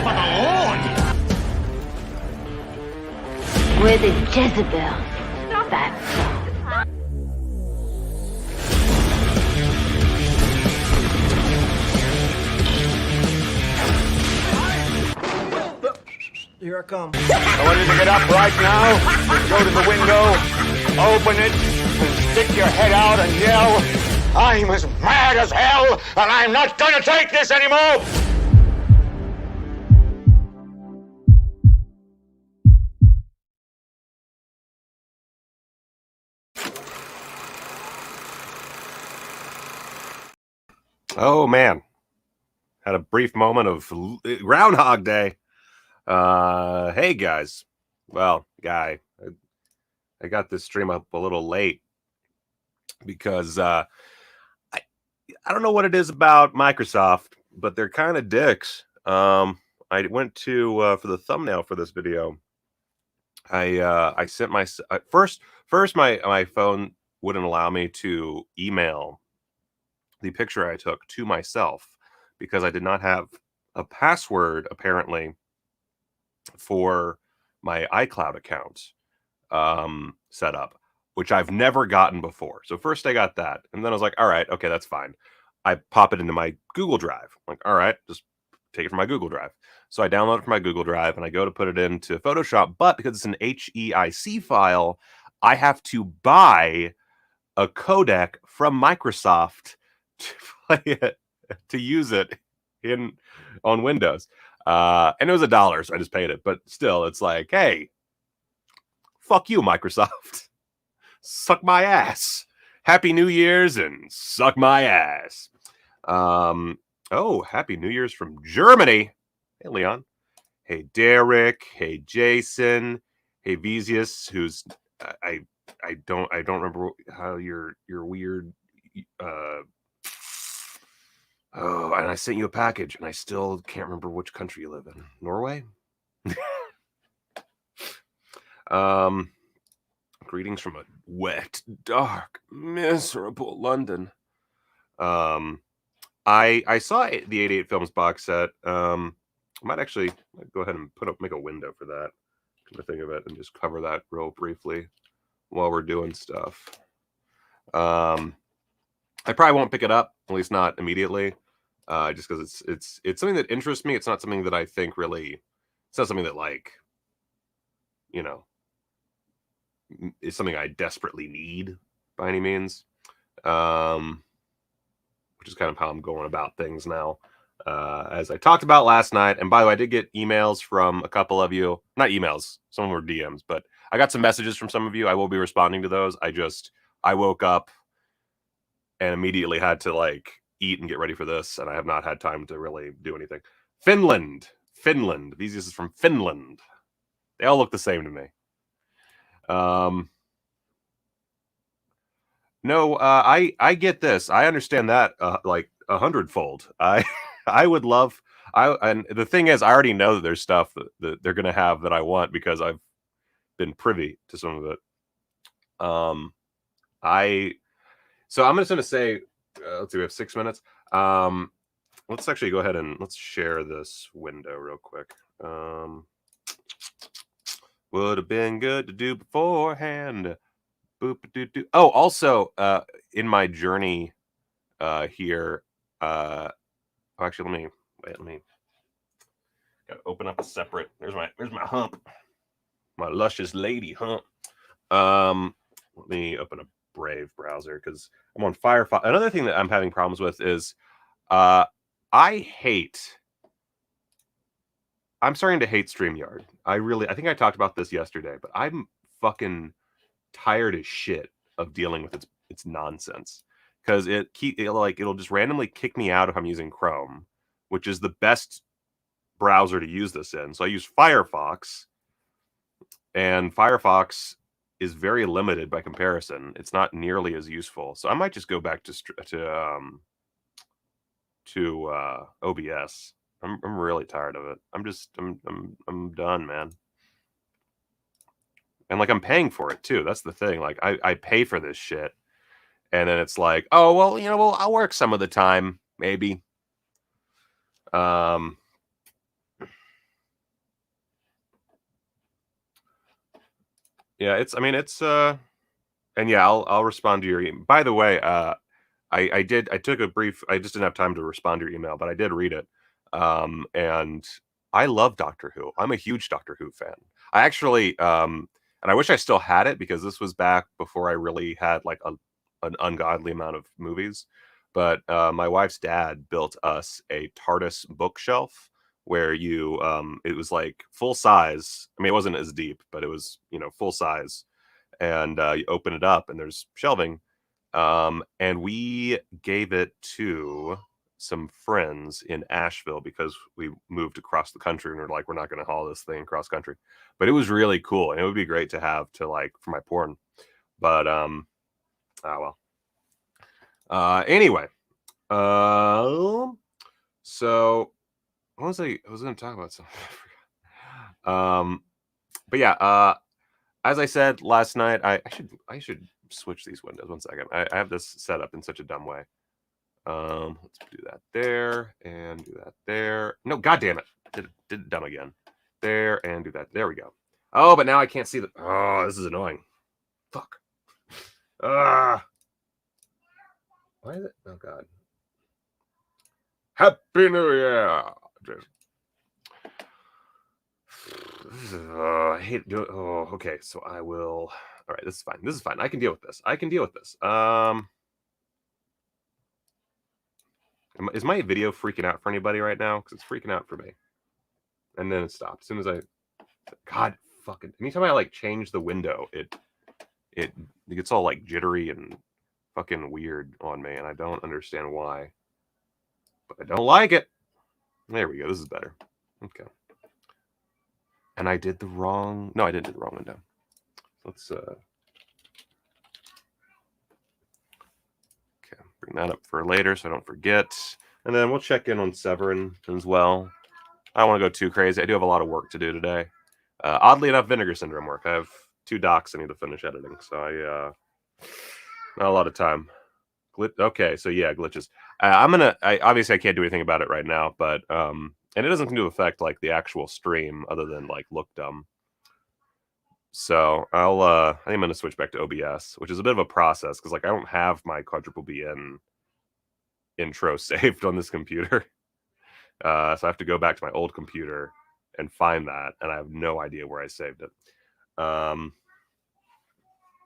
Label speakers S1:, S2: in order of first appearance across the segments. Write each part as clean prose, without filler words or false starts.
S1: for the Lord!
S2: We're the Jezebels. That's
S3: Here I come.
S4: I want you to get up right now, and go to the window, open it, and stick your head out and yell, I'm as mad as hell, and I'm not gonna take this anymore!
S5: Oh man, had a brief moment of Groundhog Day. Hey guys, well, I got this stream up a little late because I don't know what it is about Microsoft, but they're kind of dicks. I went to for the thumbnail for this video. I sent my first my phone wouldn't allow me to email the picture I took to myself because I did not have a password apparently for my iCloud account set up, which I've never gotten before. So first I got that, and then I was like, all right, okay, that's fine. I pop it into my Google Drive. I'm like, all right, just take it from my Google Drive. So I download it from my Google Drive and I go to put it into Photoshop, but because it's an HEIC file, I have to buy a codec from Microsoft to play it, to use it on Windows. And it was $1, so I just paid it. But still, it's like, hey, fuck you, Microsoft. Suck my ass. Happy New Year's and suck my ass. Oh, Happy New Year's from Germany. Hey, Leon. Hey, Derek. Hey, Jason. Hey, Vezius, who's I don't remember how your weird oh, and I sent you a package and I still can't remember which country you live in. Norway? Greetings from a wet, dark, miserable London. I saw the 88 Films box set. I might actually go ahead and make a window for that. Come to think of it, and just cover that real briefly while we're doing stuff. I probably won't pick it up, at least not immediately, just because it's something that interests me. It's not something that I think really. It's not something that, like, you know, is something I desperately need by any means. Which is kind of how I'm going about things now. As I talked about last night, and by the way, I did get emails from a couple of you. Not emails, some were DMs, but I got some messages from some of you. I will be responding to those. I woke up and immediately had to, like, eat and get ready for this, and I have not had time to really do anything. Finland. These is from Finland. They all look the same to me. No, I get this. I understand that like 100-fold. I would love. And the thing is, I already know that there's stuff that they're gonna have that I want because I've been privy to some of it. So I'm just gonna say, let's see, we have 6 minutes. Let's actually go ahead and let's share this window real quick. Would have been good to do beforehand. Boop-a-doo-doo. Oh, also, in my journey here, actually, let me gotta open up a separate. There's my hump, my luscious lady hump. Let me open a Brave browser because I'm on Firefox. Another thing that I'm having problems with is I'm starting to hate StreamYard. I think I talked about this yesterday, but I'm fucking tired as shit of dealing with its nonsense because it'll just randomly kick me out if I'm using Chrome, which is the best browser to use this in. So I use Firefox, and Firefox is very limited by comparison. It's not nearly as useful. So I might just go back to OBS. I'm really tired of it. I'm done, man. And like I'm paying for it too. That's the thing. Like I pay for this shit, and then it's like, oh well, I'll work some of the time, maybe. Yeah, it's. I mean, it's. And yeah, I'll respond to your email. By the way, I took a brief. I just didn't have time to respond to your email, but I did read it. And I love Doctor Who. I'm a huge Doctor Who fan. I actually, and I wish I still had it because this was back before I really had like an ungodly amount of movies. But my wife's dad built us a TARDIS bookshelf where it was like full size. I mean, it wasn't as deep, but it was full size, and you open it up and there's shelving. And we gave it to some friends in Asheville because we moved across the country and we're like, we're not going to haul this thing across country. But it was really cool and it would be great to have to like for my porn. But well. Anyway, so what was I was going to talk about something. But yeah, as I said last night, I should switch these windows. 1 second. I have this set up in such a dumb way. Let's do that there and do that there. No, god damn it. Did it dumb again. There and do that. There we go. Oh, but now I can't see the. Oh, this is annoying. Fuck. Why is it? Oh god. Happy New Year. I hate doing. Oh, okay. So I will. All right, this is fine. This is fine. I can deal with this. I can deal with this. Is my video freaking out for anybody right now? Because it's freaking out for me. And then it stopped. As soon as I, God, fucking. Anytime I like change the window, it gets all like jittery and fucking weird on me, and I don't understand why. But I don't like it. There we go. This is better. Okay. And I did the wrong. No, I didn't do the wrong window. Let's okay, bring that up for later so I don't forget. And then we'll check in on Severin as well. I don't want to go too crazy. I do have a lot of work to do today. Oddly enough, Vinegar Syndrome work. I have 2 docs I need to finish editing, so I not a lot of time. Okay, so yeah, glitches. Obviously I can't do anything about it right now, but and it doesn't seem to affect like the actual stream other than like look dumb. So I think I'm gonna switch back to OBS, which is a bit of a process because like I don't have my quadruple BN intro saved on this computer. So I have to go back to my old computer and find that, and I have no idea where I saved it. I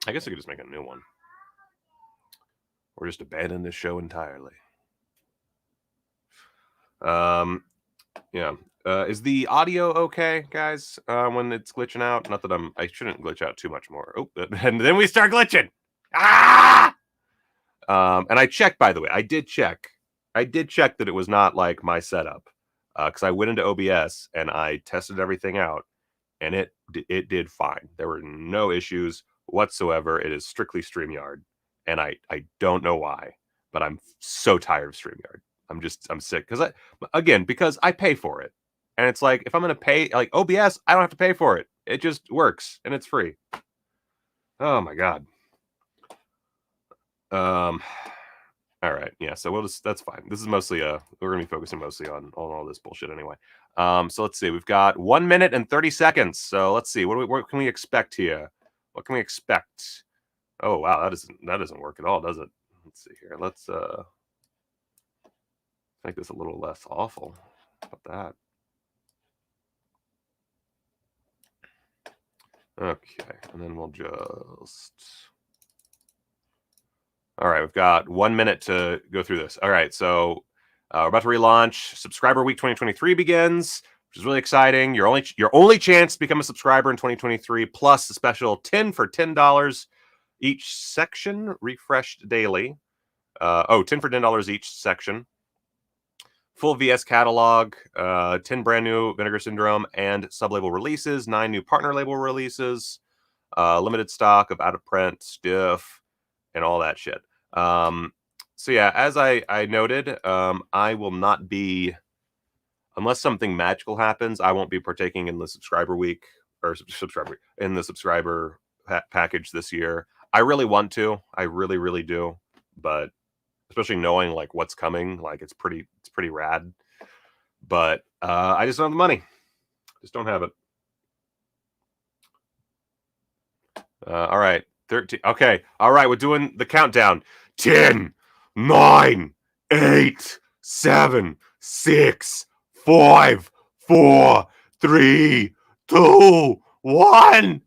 S5: guess I could just make a new one. Or just abandon this show entirely. Yeah. Is the audio okay, guys? When it's glitching out? Not that I shouldn't glitch out too much more. Oh, and then we start glitching. Ah! And I checked, by the way. I did check that it was not like my setup. Because I went into OBS and I tested everything out, and it did fine. There were no issues whatsoever. It is strictly StreamYard. And I don't know why, but I'm so tired of StreamYard. I'm sick because I pay for it, and it's like if I'm gonna pay like OBS, I don't have to pay for it. It just works and it's free. Oh my god. All right, yeah. So that's fine. This is mostly we're gonna be focusing mostly on all this bullshit anyway. So let's see. We've got 1 minute and 30 seconds. So let's see. What can we expect here? What can we expect? Oh wow, that doesn't work at all, does it? Let's see here. Let's make this a little less awful. How about that? Okay, and then we'll just. All right, we've got 1 minute to go through this. All right, so we're about to relaunch. Subscriber Week 2023 begins, which is really exciting. Your only chance to become a subscriber in 2023, plus a special 10 for $10 each section, refreshed daily. 10 for $10 each section. Full VS catalog, 10 brand new Vinegar Syndrome and sub-label releases, 9 new partner label releases, limited stock of out-of-print stuff, and all that shit. So yeah, as I noted, I will not be, unless something magical happens, I won't be partaking in the subscriber week, or in the subscriber package this year. I really want to. I really, really do. But especially knowing like what's coming, like it's pretty rad. But I just don't have the money. Just don't have it. All right, 13. Okay, all right, we're doing the countdown. 10, 9, 8, 7, 6, 5, 4, 3, 2, 1.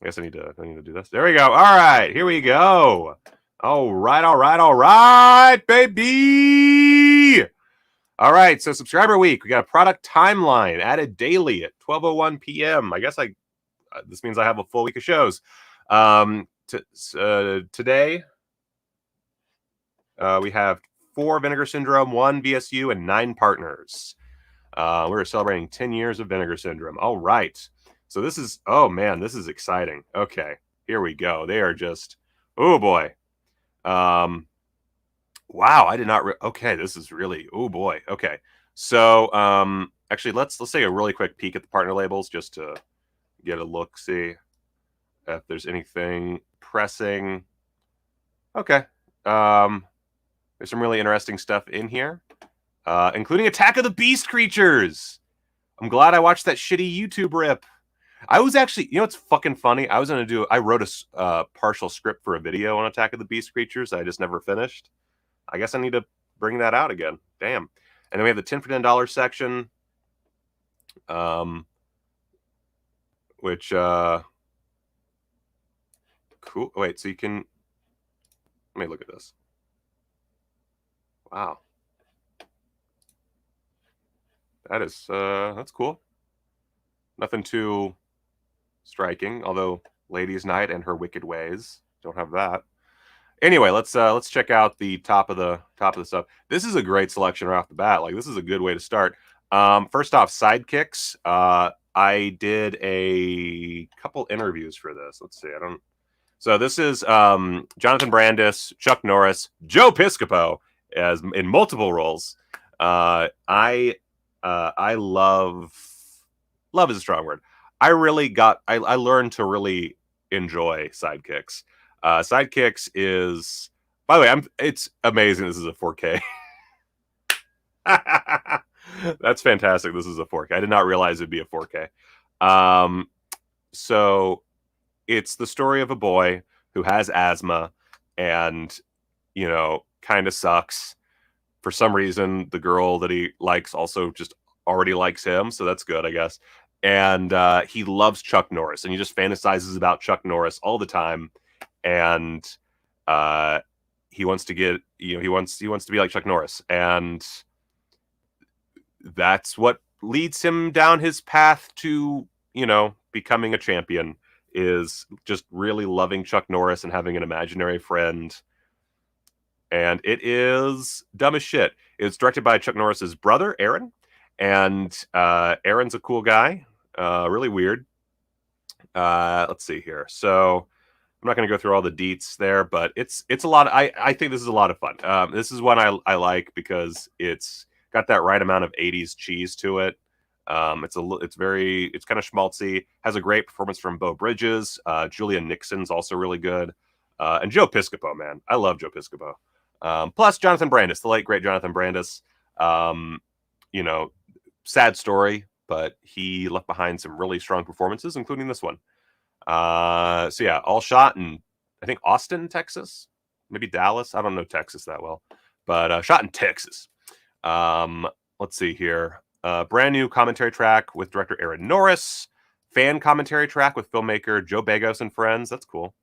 S5: I guess I need to do this. There we go. All right, here we go. All right, baby. All right, so subscriber week. We got a product timeline added daily at 12:01 p.m. I guess this means I have a full week of shows. Today, we have 4 Vinegar Syndrome, 1 VSU, and 9 partners. We're celebrating 10 years of Vinegar Syndrome. All right. So this is, oh man, this is exciting. Okay, here we go. They are just, oh boy. Wow, I did not, okay, this is really, oh boy. Okay, so actually, let's take a really quick peek at the partner labels just to get a look, see if there's anything pressing. Okay, there's some really interesting stuff in here, including Attack of the Beast creatures. I'm glad I watched that shitty YouTube rip. I was actually, you know, it's fucking funny. I wrote a partial script for a video on Attack of the Beast creatures. I just never finished. I guess I need to bring that out again. Damn. And then we have the 10 for $10 section, which cool. Wait, so you can, let me look at this. Wow. That is that's cool. Nothing too striking, although Ladies' Night and Her Wicked Ways don't have that. Anyway, let's check out the top of the stuff. This is a great selection right off the bat. Like, this is a good way to start. First off, sidekicks. I did a couple interviews for this. Let's see. So this is Jonathan Brandis, Chuck Norris, Joe Piscopo as in multiple roles. I love is a strong word. I learned to really enjoy sidekicks. Sidekicks is, by the way, it's amazing this is a 4K. That's fantastic. This is a 4K. I did not realize it'd be a 4K. So it's the story of a boy who has asthma and, you know, kind of sucks. For some reason, the girl that he likes also just already likes him, so that's good, I guess. And he loves Chuck Norris, and he just fantasizes about Chuck Norris all the time. And he wants to get, you know, he wants to be like Chuck Norris, and that's what leads him down his path to, you know, becoming a champion, is just really loving Chuck Norris and having an imaginary friend. And it is dumb as shit. It's directed by Chuck Norris's brother, Aaron, and Aaron's a cool guy, really weird. Let's see here. So I'm not going to go through all the deets there, but it's a lot. I think this is a lot of fun. This is one I like because it's got that right amount of 80s cheese to it. It's kind of schmaltzy. Has a great performance from Beau Bridges. Julia Nixon's also really good. And Joe Piscopo, man, I love Joe Piscopo. Plus Jonathan Brandis, the late great Jonathan Brandis. You know, sad story, but he left behind some really strong performances, including this one. So yeah, all shot in, I think, Austin, Texas, maybe Dallas. I don't know Texas that well, but shot in Texas. Let's see here. Brand new commentary track with director Aaron Norris. Fan commentary track with filmmaker Joe Begos and friends. That's cool.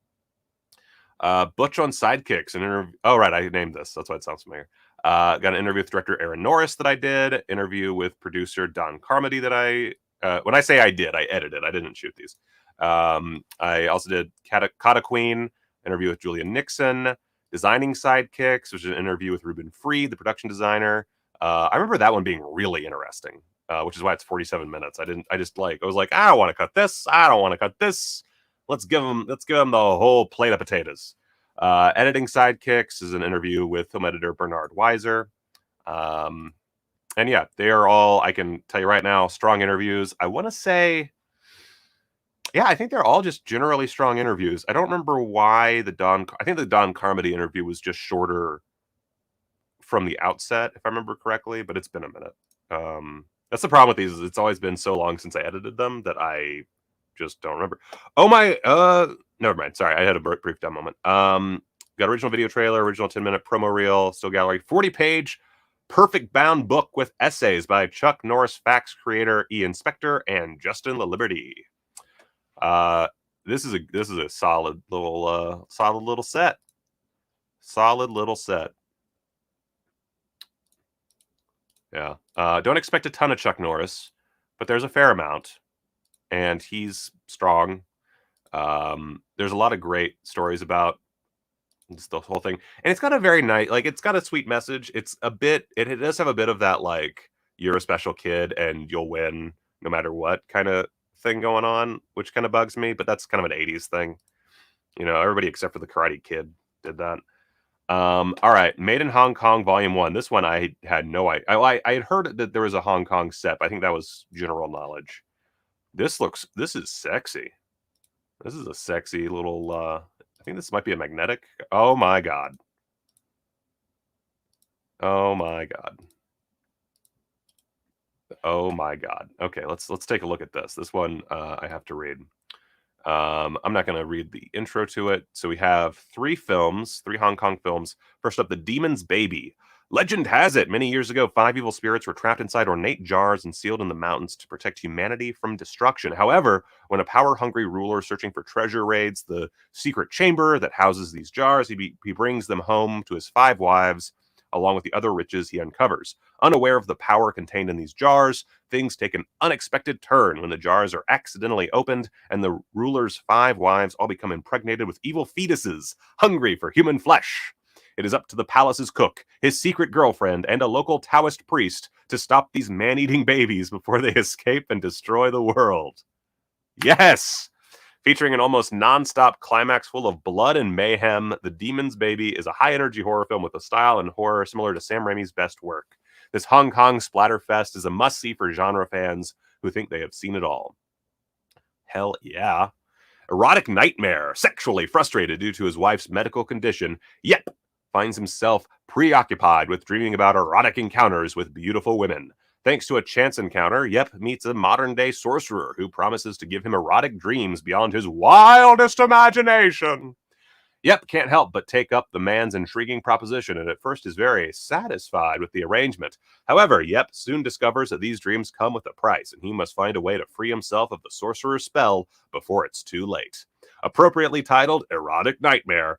S5: Butch on Sidekicks. An interview. Oh, right. I named this. That's why it sounds familiar. Got an interview with director Aaron Norris that I did. Interview with producer Don Carmody that when I say I did, I edited. I didn't shoot these. I also did Kata Queen. Interview with Julia Nixon. Designing Sidekicks, which is an interview with Ruben Freed, the production designer. I remember that one being really interesting, which is why it's 47 minutes. I was like, I don't want to cut this. I don't want to cut this. Let's give them the whole plate of potatoes. Editing Sidekicks is an interview with film editor Bernard Weiser. And yeah, they are all, I can tell you right now, strong interviews. I want to say, yeah, I think they're all just generally strong interviews. I don't remember why I think the Don Carmody interview was just shorter from the outset, if I remember correctly, but it's been a minute. That's the problem with these, is it's always been so long since I edited them that I just don't remember. Oh my, never mind. Sorry, I had a brief dumb moment. Got original video trailer, original 10-minute promo reel, still gallery, 40-page, perfect bound book with essays by Chuck Norris Facts creator Ian Spector and Justin LaLiberty. This is a solid little set. Solid little set. Yeah. Don't expect a ton of Chuck Norris, but there's a fair amount, and he's strong. There's a lot of great stories about just the whole thing, and it's got a very nice, like, it's got a sweet message. It does have a bit of that, like, you're a special kid and you'll win no matter what kind of thing going on, which kind of bugs me, but that's kind of an 80s thing. You know, everybody except for the Karate Kid did that. All right, Made in Hong Kong Volume 1. This one I had no idea. I had heard that there was a Hong Kong set, but I think that was general knowledge. This is sexy. This is a sexy little, I think this might be a magnetic. Oh my god. Oh my god. Oh my god. Okay, let's take a look at this. This one I have to read. I'm not going to read the intro to it. So we have 3 Hong Kong films. First up, The Demon's Baby. Legend has it, many years ago, 5 evil spirits were trapped inside ornate jars and sealed in the mountains to protect humanity from destruction. However, when a power-hungry ruler searching for treasure raids the secret chamber that houses these jars, he brings them home to his 5 wives, along with the other riches he uncovers. Unaware of the power contained in these jars, things take an unexpected turn when the jars are accidentally opened and the ruler's 5 wives all become impregnated with evil fetuses, hungry for human flesh. It is up to the palace's cook, his secret girlfriend, and a local Taoist priest to stop these man-eating babies before they escape and destroy the world. Yes! Featuring an almost non-stop climax full of blood and mayhem, The Demon's Baby is a high-energy horror film with a style and horror similar to Sam Raimi's best work. This Hong Kong splatterfest is a must-see for genre fans who think they have seen it all. Hell yeah. Erotic nightmare. Sexually frustrated due to his wife's medical condition, Yep finds himself preoccupied with dreaming about erotic encounters with beautiful women. Thanks to a chance encounter, Yep meets a modern-day sorcerer who promises to give him erotic dreams beyond his wildest imagination. Yep can't help but take up the man's intriguing proposition, and at first is very satisfied with the arrangement. However, Yep soon discovers that these dreams come with a price, and he must find a way to free himself of the sorcerer's spell before it's too late. Appropriately titled Erotic Nightmare,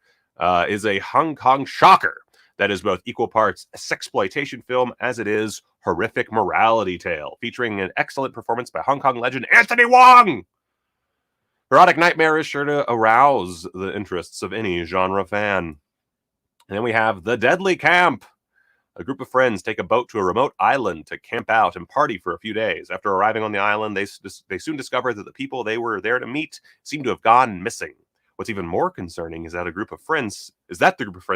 S5: is a Hong Kong shocker that is both equal parts sexploitation film as it is horrific morality tale, featuring an excellent performance by Hong Kong legend Anthony Wong. Erotic Nightmare is sure to arouse the interests of any genre fan. And then we have The Deadly Camp. A group of friends take a boat to a remote island to camp out and party for a few days. After arriving on the island, they soon discover that the people they were there to meet seem to have gone missing. What's even more concerning is that the group of friends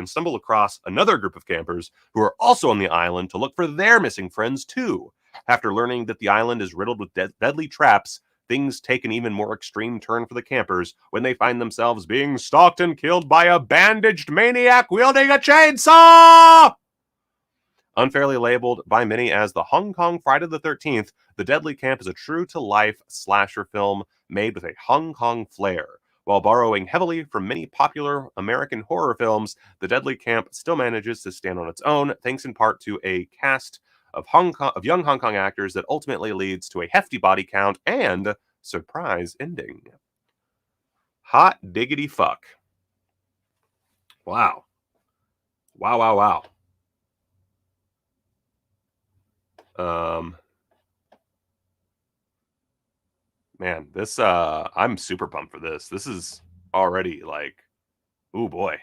S5: stumble across another group of campers who are also on the island to look for their missing friends too. After learning that the island is riddled with deadly traps, things take an even more extreme turn for the campers when they find themselves being stalked and killed by a bandaged maniac wielding a chainsaw! Unfairly labeled by many as the Hong Kong Friday the 13th, The Deadly Camp is a true-to-life slasher film made with a Hong Kong flair. While borrowing heavily from many popular American horror films, The Deadly Camp still manages to stand on its own, thanks in part to a cast of young Hong Kong actors that ultimately leads to a hefty body count and surprise ending. Hot diggity fuck. Wow. Wow. Man, this I'm super pumped for this. This is already like, ooh boy.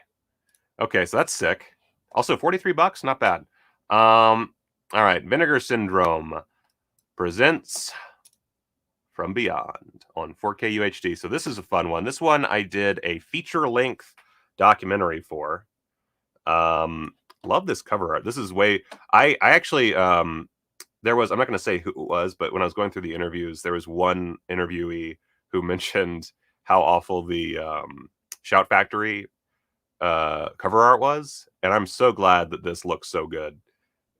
S5: Okay, so that's sick. Also, $43, not bad. All right, Vinegar Syndrome presents From Beyond on 4K UHD. So this is a fun one. This one I did a feature-length documentary for. Love this cover art. This is I actually there was, I'm not going to say who it was, but when I was going through the interviews, there was one interviewee who mentioned how awful the Shout Factory cover art was, and I'm so glad that this looks so good.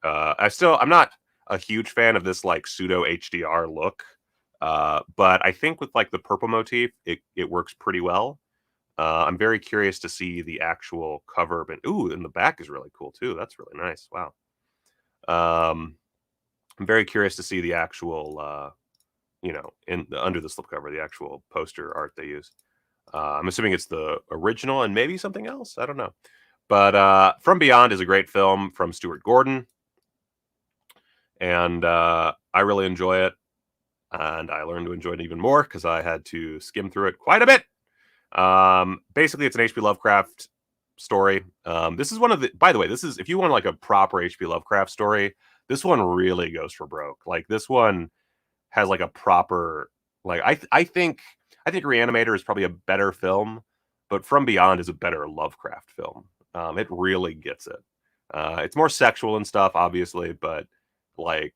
S5: I'm not a huge fan of this like pseudo HDR look, But I think with like the purple motif, it works pretty well. I'm very curious to see the actual cover, but and the back is really cool too. That's really nice. Wow. Um, I'm very curious to see the actual, under the slipcover, the actual poster art they use. I'm assuming it's the original and maybe something else. I don't know. But From Beyond is a great film from Stuart Gordon, and I really enjoy it. And I learned to enjoy it even more because I had to skim through it quite a bit. Basically, it's an H.P. Lovecraft story. This is one of the. By the way, this is if you want like a proper H.P. Lovecraft story, this one really goes for broke. Like this one has like a proper like I think Reanimator is probably a better film, but From Beyond is a better Lovecraft film. It really gets it. It's more sexual and stuff, obviously, but like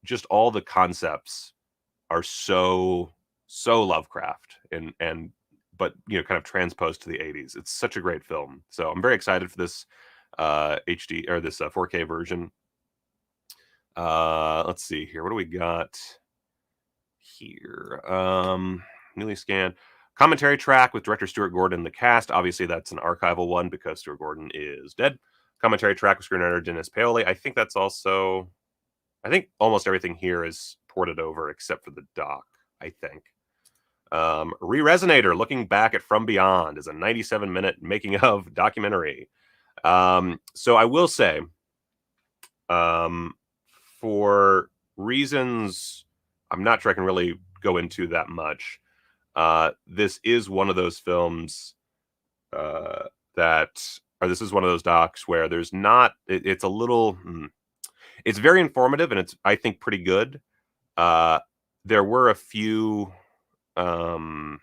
S5: just all the concepts are so Lovecraft and but kind of transposed to the 80s. It's such a great film. So I'm very excited for this HD or this 4K version. Let's see here. What do we got here? Newly scanned commentary track with director Stuart Gordon and the cast. Obviously, that's an archival one because Stuart Gordon is dead. Commentary track with screenwriter Dennis Paoli. I think that's also. I think almost everything here is ported over except for the doc. I think. Re-Resonator, looking back at From Beyond, is a 97-minute making of documentary. So I will say, for reasons I'm not sure I can really go into that much, this is one of those films this is one of those docs where there's not, it's a little, it's very informative and it's, I think, pretty good. There were a few, how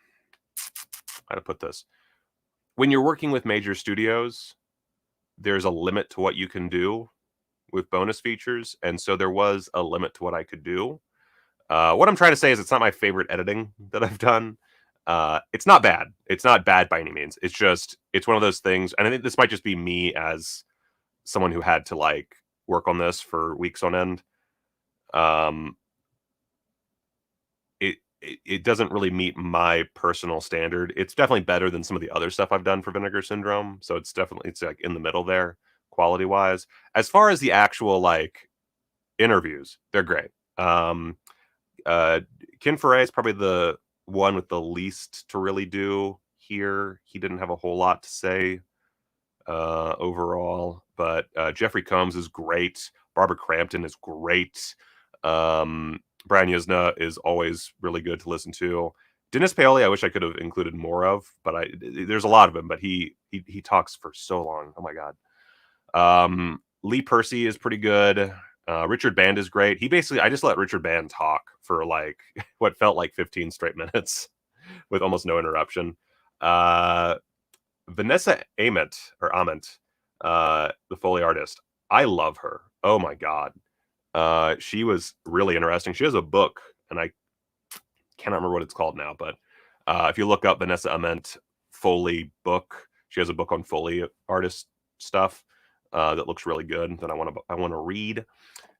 S5: to put this? When you're working with major studios, there's a limit to what you can do with bonus features, and so there was a limit to what I could do. What I'm trying to say is it's not my favorite editing that I've done. It's not bad. It's not bad by any means. It's just, it's one of those things, and I think this might just be me as someone who had to like work on this for weeks on end. It doesn't really meet my personal standard. It's definitely better than some of the other stuff I've done for Vinegar Syndrome. So it's like in the middle there, quality wise. As far as the actual like interviews, they're great. Ken Foray is probably the one with the least to really do here. He didn't have a whole lot to say overall, but Jeffrey Combs is great. Barbara Crampton is great. Brian Yuzna is always really good to listen to. Dennis Paoli, I wish I could have included more of, but there's a lot of him, but he talks for so long. Oh my God. Lee Percy is pretty good. Richard Band is great. I just let Richard Band talk for like what felt like 15 straight minutes with almost no interruption. Vanessa Ament, the Foley artist, I love her. Oh my God. She was really interesting. She has a book, and I cannot remember what it's called now, but if you look up Vanessa Ament Foley book, she has a book on Foley artist stuff that looks really good that I want to read.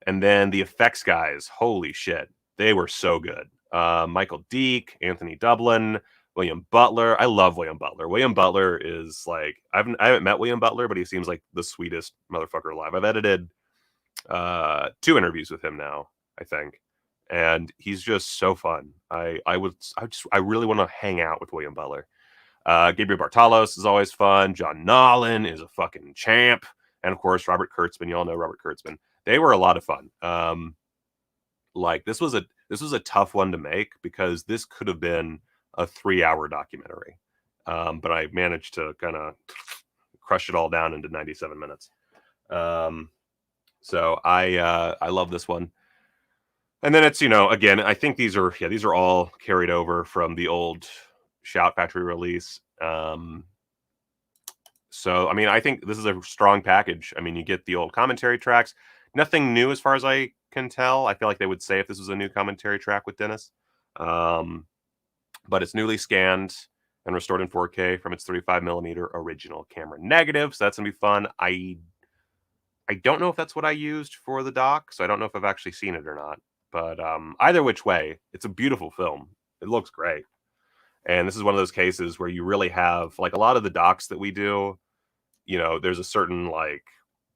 S5: And then the effects guys, holy shit, they were so good. Michael Deek, Anthony Dublin, William Butler. I love William Butler. William Butler is like, I haven't met William Butler, but he seems like the sweetest motherfucker alive. I've edited 2 interviews with him now, I think, and he's just so fun. I really want to hang out with William Butler. Gabriel Bartalos is always fun. John Nolan is a fucking champ, and of course Robert Kurtzman. You all know Robert Kurtzman. They were a lot of fun. Like this was a tough one to make because this could have been a 3-hour documentary, but I managed to kind of crush it all down into 97 minutes. So I love this one. And then it's, again, I think these are all carried over from the old Shout Factory release. So, I mean, I think this is a strong package. I mean, you get the old commentary tracks. Nothing new as far as I can tell. I feel like they would say if this was a new commentary track with Dennis. But it's newly scanned and restored in 4K from its 35mm original camera negative. So that's going to be fun. I don't know if that's what I used for the doc, so I don't know if I've actually seen it or not. But either which way, it's a beautiful film. It looks great. And this is one of those cases where you really have, like, a lot of the docs that we do, you know, there's a certain, like,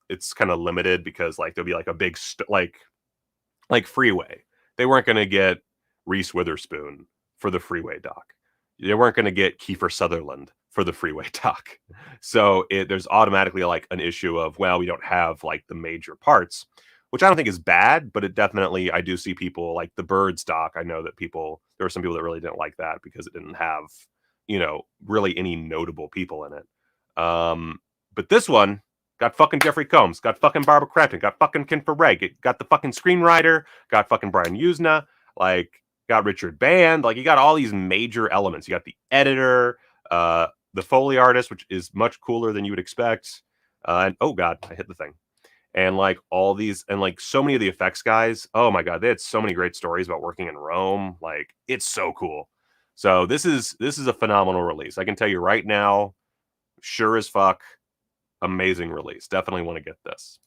S5: it's kind of limited because, like, there'll be like a big like Freeway. They weren't going to get Reese Witherspoon for the Freeway doc. They weren't going to get Kiefer Sutherland for the Freeway doc. So there's automatically like an issue of, well, we don't have like the major parts, which I don't think is bad, but it definitely, I do see people like the Birds doc. I know that there were some people that really didn't like that because it didn't have, you know, really any notable people in it. But this one got fucking Jeffrey Combs, got fucking Barbara Crampton, got fucking Ken Ferreg, got the fucking screenwriter, got fucking Brian Usna, like, got Richard Band, like, you got all these major elements. You got the editor, the Foley artist, which is much cooler than you would expect. And oh god, I hit the thing. And like all these, and like so many of the effects guys, oh my god, they had so many great stories about working in Rome. Like, it's so cool. So this is a phenomenal release. I can tell you right now, sure as fuck, amazing release. Definitely want to get this.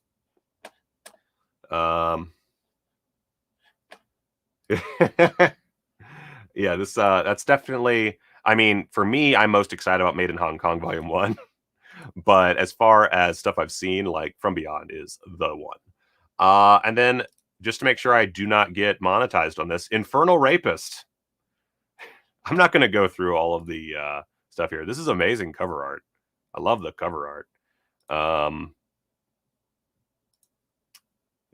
S5: Yeah, this that's definitely, I mean, for me, I'm most excited about Made in Hong Kong Volume 1. But as far as stuff I've seen, like From Beyond is the one. And then just to make sure I do not get monetized on this, Infernal Rapist. I'm not going to go through all of the stuff here. This is amazing cover art. I love the cover art.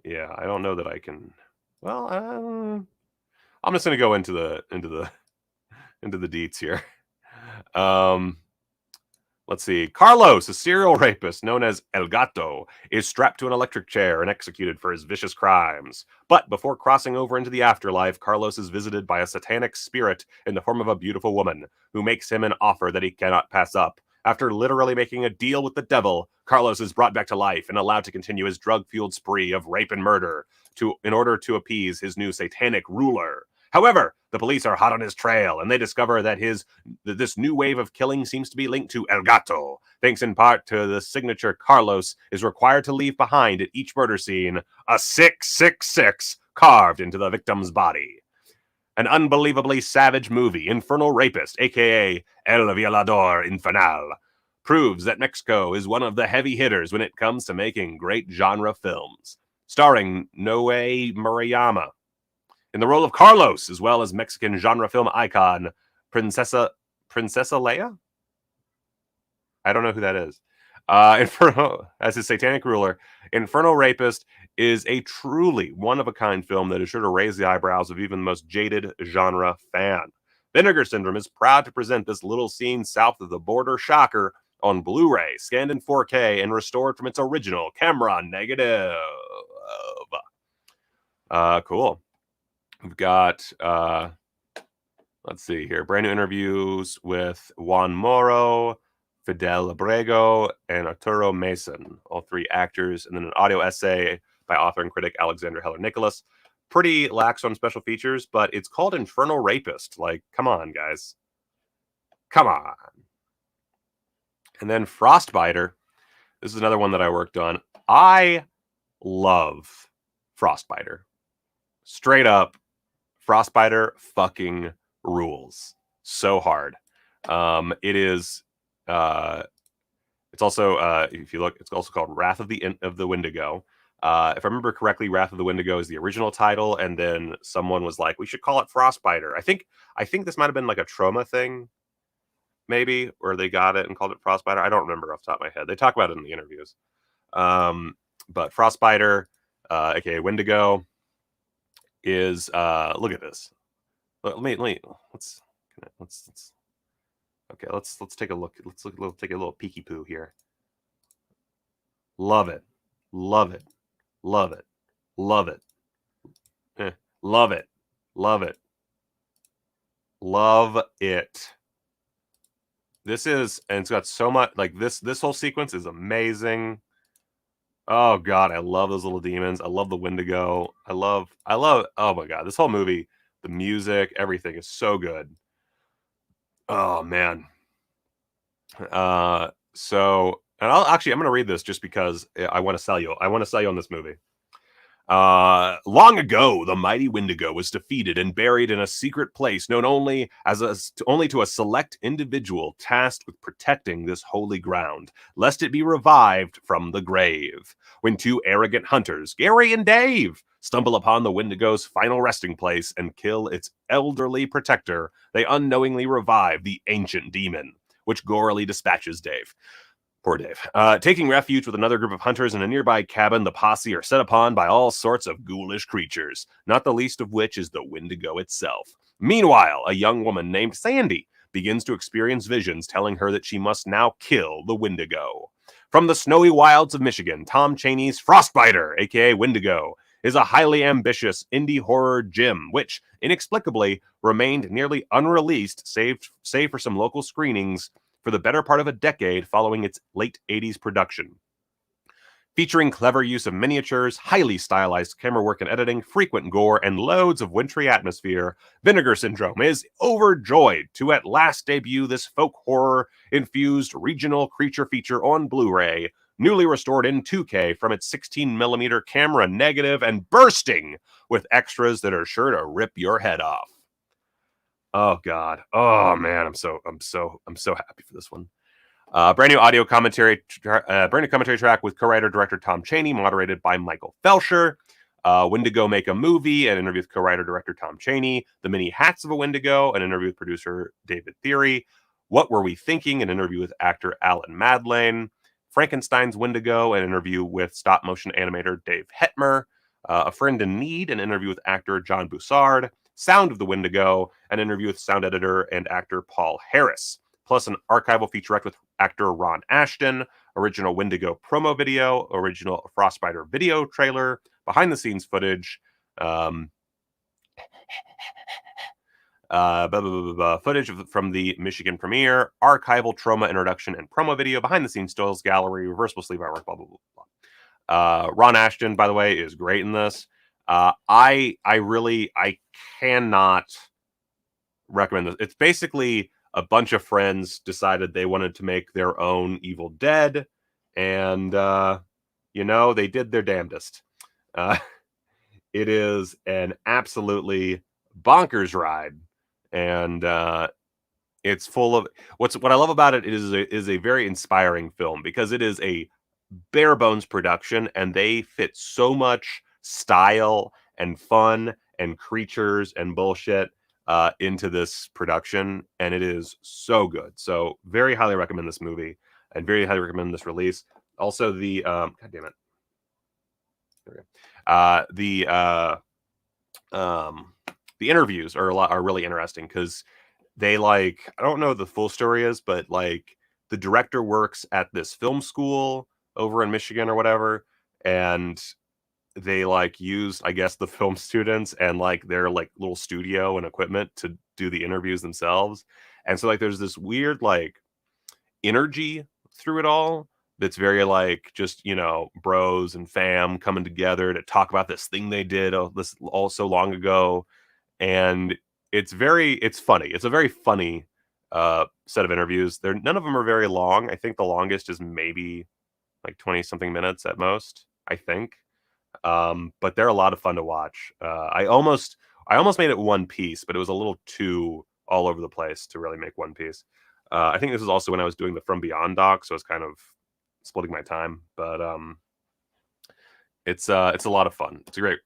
S5: Yeah, I don't know that I can. Well, I'm just going to go into the deets here. Let's see. Carlos, a serial rapist known as El Gato, is strapped to an electric chair and executed for his vicious crimes. But before crossing over into the afterlife, Carlos is visited by a satanic spirit in the form of a beautiful woman, who makes him an offer that he cannot pass up. After literally making a deal with the devil, Carlos is brought back to life and allowed to continue his drug-fueled spree of rape and murder in order to appease his new satanic ruler. However, the police are hot on his trail, and they discover that this new wave of killing seems to be linked to El Gato, thanks in part to the signature Carlos is required to leave behind at each murder scene, a 666 carved into the victim's body. An unbelievably savage movie, Infernal Rapist, aka El Violador Infernal, proves that Mexico is one of the heavy hitters when it comes to making great genre films. Starring Noe Murayama in the role of Carlos, as well as Mexican genre film icon Princesa Leia? I don't know who that is. Inferno, as his satanic ruler, Infernal Rapist is a truly one-of-a-kind film that is sure to raise the eyebrows of even the most jaded genre fan. Vinegar Syndrome is proud to present this little scene south of the border shocker on Blu-ray, scanned in 4K, and restored from its original camera negative. Cool. We've got, let's see here, brand new interviews with Juan Moro, Fidel Abrego, and Arturo Mason, all three actors, and then an audio essay by author and critic Alexander Heller Nicholas. Pretty lax on special features, but it's called Infernal Rapist. Like, come on, guys. Come on. And then Frostbiter. This is another one that I worked on. I love Frostbiter. Straight up, Frostbiter fucking rules so hard. It is. It's also, if you look, it's also called Wrath of the Wendigo. If I remember correctly, Wrath of the Wendigo is the original title, and then someone was like, "We should call it Frostbiter." I think this might have been like a Trauma thing, maybe, where they got it and called it Frostbiter. I don't remember off the top of my head. They talk about it in the interviews. But Frostbiter, aka Wendigo, is look at this. Let's take a look. Let's take a little peeky poo here. Love it. Love it. Love it. Love it. Love it. Love it. Love it. This is, and it's got so much, like this whole sequence is amazing. Oh god, I love those little demons. I love the Wendigo. I love, oh my god, this whole movie, the music, everything is so good. Oh man. So, and I'm going to read this just because I want to sell you. I want to sell you on this movie. Long ago, the mighty Wendigo was defeated and buried in a secret place known only to a select individual tasked with protecting this holy ground, lest it be revived from the grave. When two arrogant hunters, Gary and Dave, stumble upon the Wendigo's final resting place and kill its elderly protector, they unknowingly revive the ancient demon, which gorily dispatches Dave. Poor Dave. Taking refuge with another group of hunters in a nearby cabin, the posse are set upon by all sorts of ghoulish creatures, not the least of which is the Wendigo itself. Meanwhile, a young woman named Sandy begins to experience visions telling her that she must now kill the Wendigo. From the snowy wilds of Michigan, Tom Chaney's Frostbiter, aka Wendigo, is a highly ambitious indie horror gem, which, inexplicably, remained nearly unreleased, save for some local screenings for the better part of a decade following its late 80s production. Featuring clever use of miniatures, highly stylized camera work and editing, frequent gore, and loads of wintry atmosphere, Vinegar Syndrome is overjoyed to at last debut this folk horror-infused regional creature feature on Blu-ray, newly restored in 2K from its 16mm camera negative and bursting with extras that are sure to rip your head off. Oh God! Oh man! I'm so happy for this one. Brand new audio commentary, brand new commentary track with co-writer director Tom Chaney, moderated by Michael Felsher. Wendigo Make a Movie, an interview with co-writer director Tom Chaney. The Many Hats of a Wendigo, an interview with producer David Theory. What Were We Thinking, an interview with actor Alan Madlane. Frankenstein's Wendigo, an interview with stop motion animator Dave Hetmer. A Friend in Need, an interview with actor John Boussard. Sound of the Wendigo, an interview with sound editor and actor Paul Harris, plus an archival featurette with actor Ron Ashton, original Wendigo promo video, original Frostbiter video trailer, behind-the-scenes footage, footage from the Michigan premiere, archival trauma introduction and promo video, behind-the-scenes stills gallery, reversible sleeve artwork, blah, blah, blah, blah. Ron Ashton, by the way, is great in this. I cannot recommend this. It's basically a bunch of friends decided they wanted to make their own Evil Dead, and they did their damnedest. It is an absolutely bonkers ride, and it's full of what I love about it is a very inspiring film because it is a bare bones production, and they fit so much style and fun and creatures and bullshit into this production, and it is so good. So very highly recommend this movie and very highly recommend this release. Also the God damn it. There we go. The interviews are really interesting because they I don't know what the full story is, but the director works at this film school over in Michigan or whatever, and they used, I guess, the film students and their little studio and equipment to do the interviews themselves. And so there's this weird energy through it all that's very just bros and fam coming together to talk about this thing they did this all so long ago. And it's funny. It's a very funny set of interviews. None of them are very long. I think the longest is maybe 20 something minutes at most, I think. But they're a lot of fun to watch. I almost made it one piece, but it was a little too all over the place to really make one piece. I think this is also when I was doing the From Beyond doc, so I was kind of splitting my time. But it's a lot of fun. It's a great.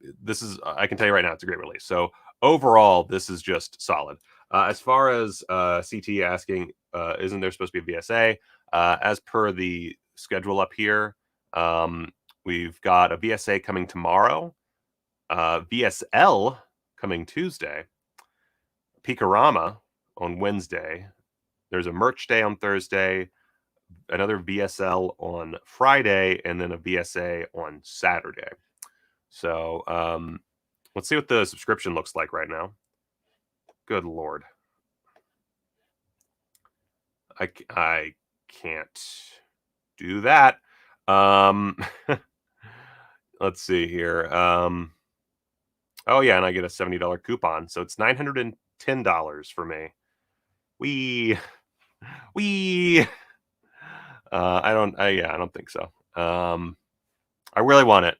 S5: I can tell you right now, it's a great release. So overall, this is just solid. As far as CT asking, isn't there supposed to be a VSA? As per the schedule up here, we've got a VSA coming tomorrow, VSL coming Tuesday, Picorama on Wednesday. There's a merch day on Thursday, another VSL on Friday, and then a VSA on Saturday. So let's see what the subscription looks like right now. Good Lord. I can't do that. Let's see here. Oh yeah, and I get a $70 coupon, so it's $910 for me. I don't think so. I really want it,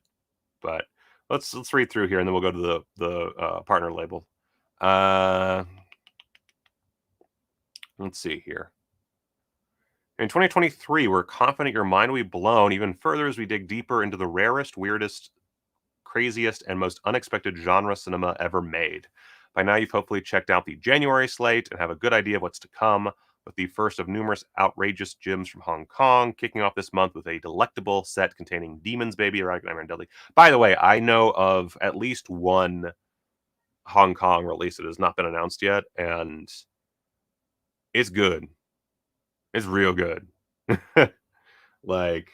S5: but let's read through here, and then we'll go to the partner label. Let's see here. In 2023, we're confident your mind will be blown even further as we dig deeper into the rarest, weirdest, craziest, and most unexpected genre cinema ever made. By now, you've hopefully checked out the January slate and have a good idea of what's to come, with the first of numerous outrageous gems from Hong Kong, kicking off this month with a delectable set containing Demons Baby, Nightmare and Deadly. By the way, I know of at least one Hong Kong release that has not been announced yet, and it's good. It's real good. Like,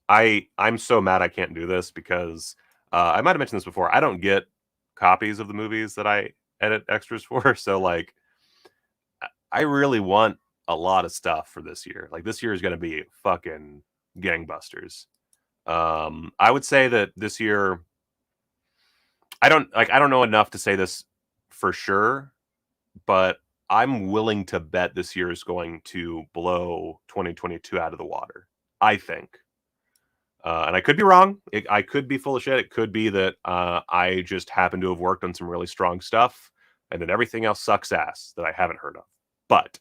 S5: I'm so mad I can't do this because I might have mentioned this before. I don't get copies of the movies that I edit extras for, so like I really want a lot of stuff for this year. Like this year is going to be fucking gangbusters. I would say that this year I don't know enough to say this for sure, but I'm willing to bet this year is going to blow 2022 out of the water. I think. And I could be wrong. I could be full of shit. It could be that I just happen to have worked on some really strong stuff and then everything else sucks ass that I haven't heard of. But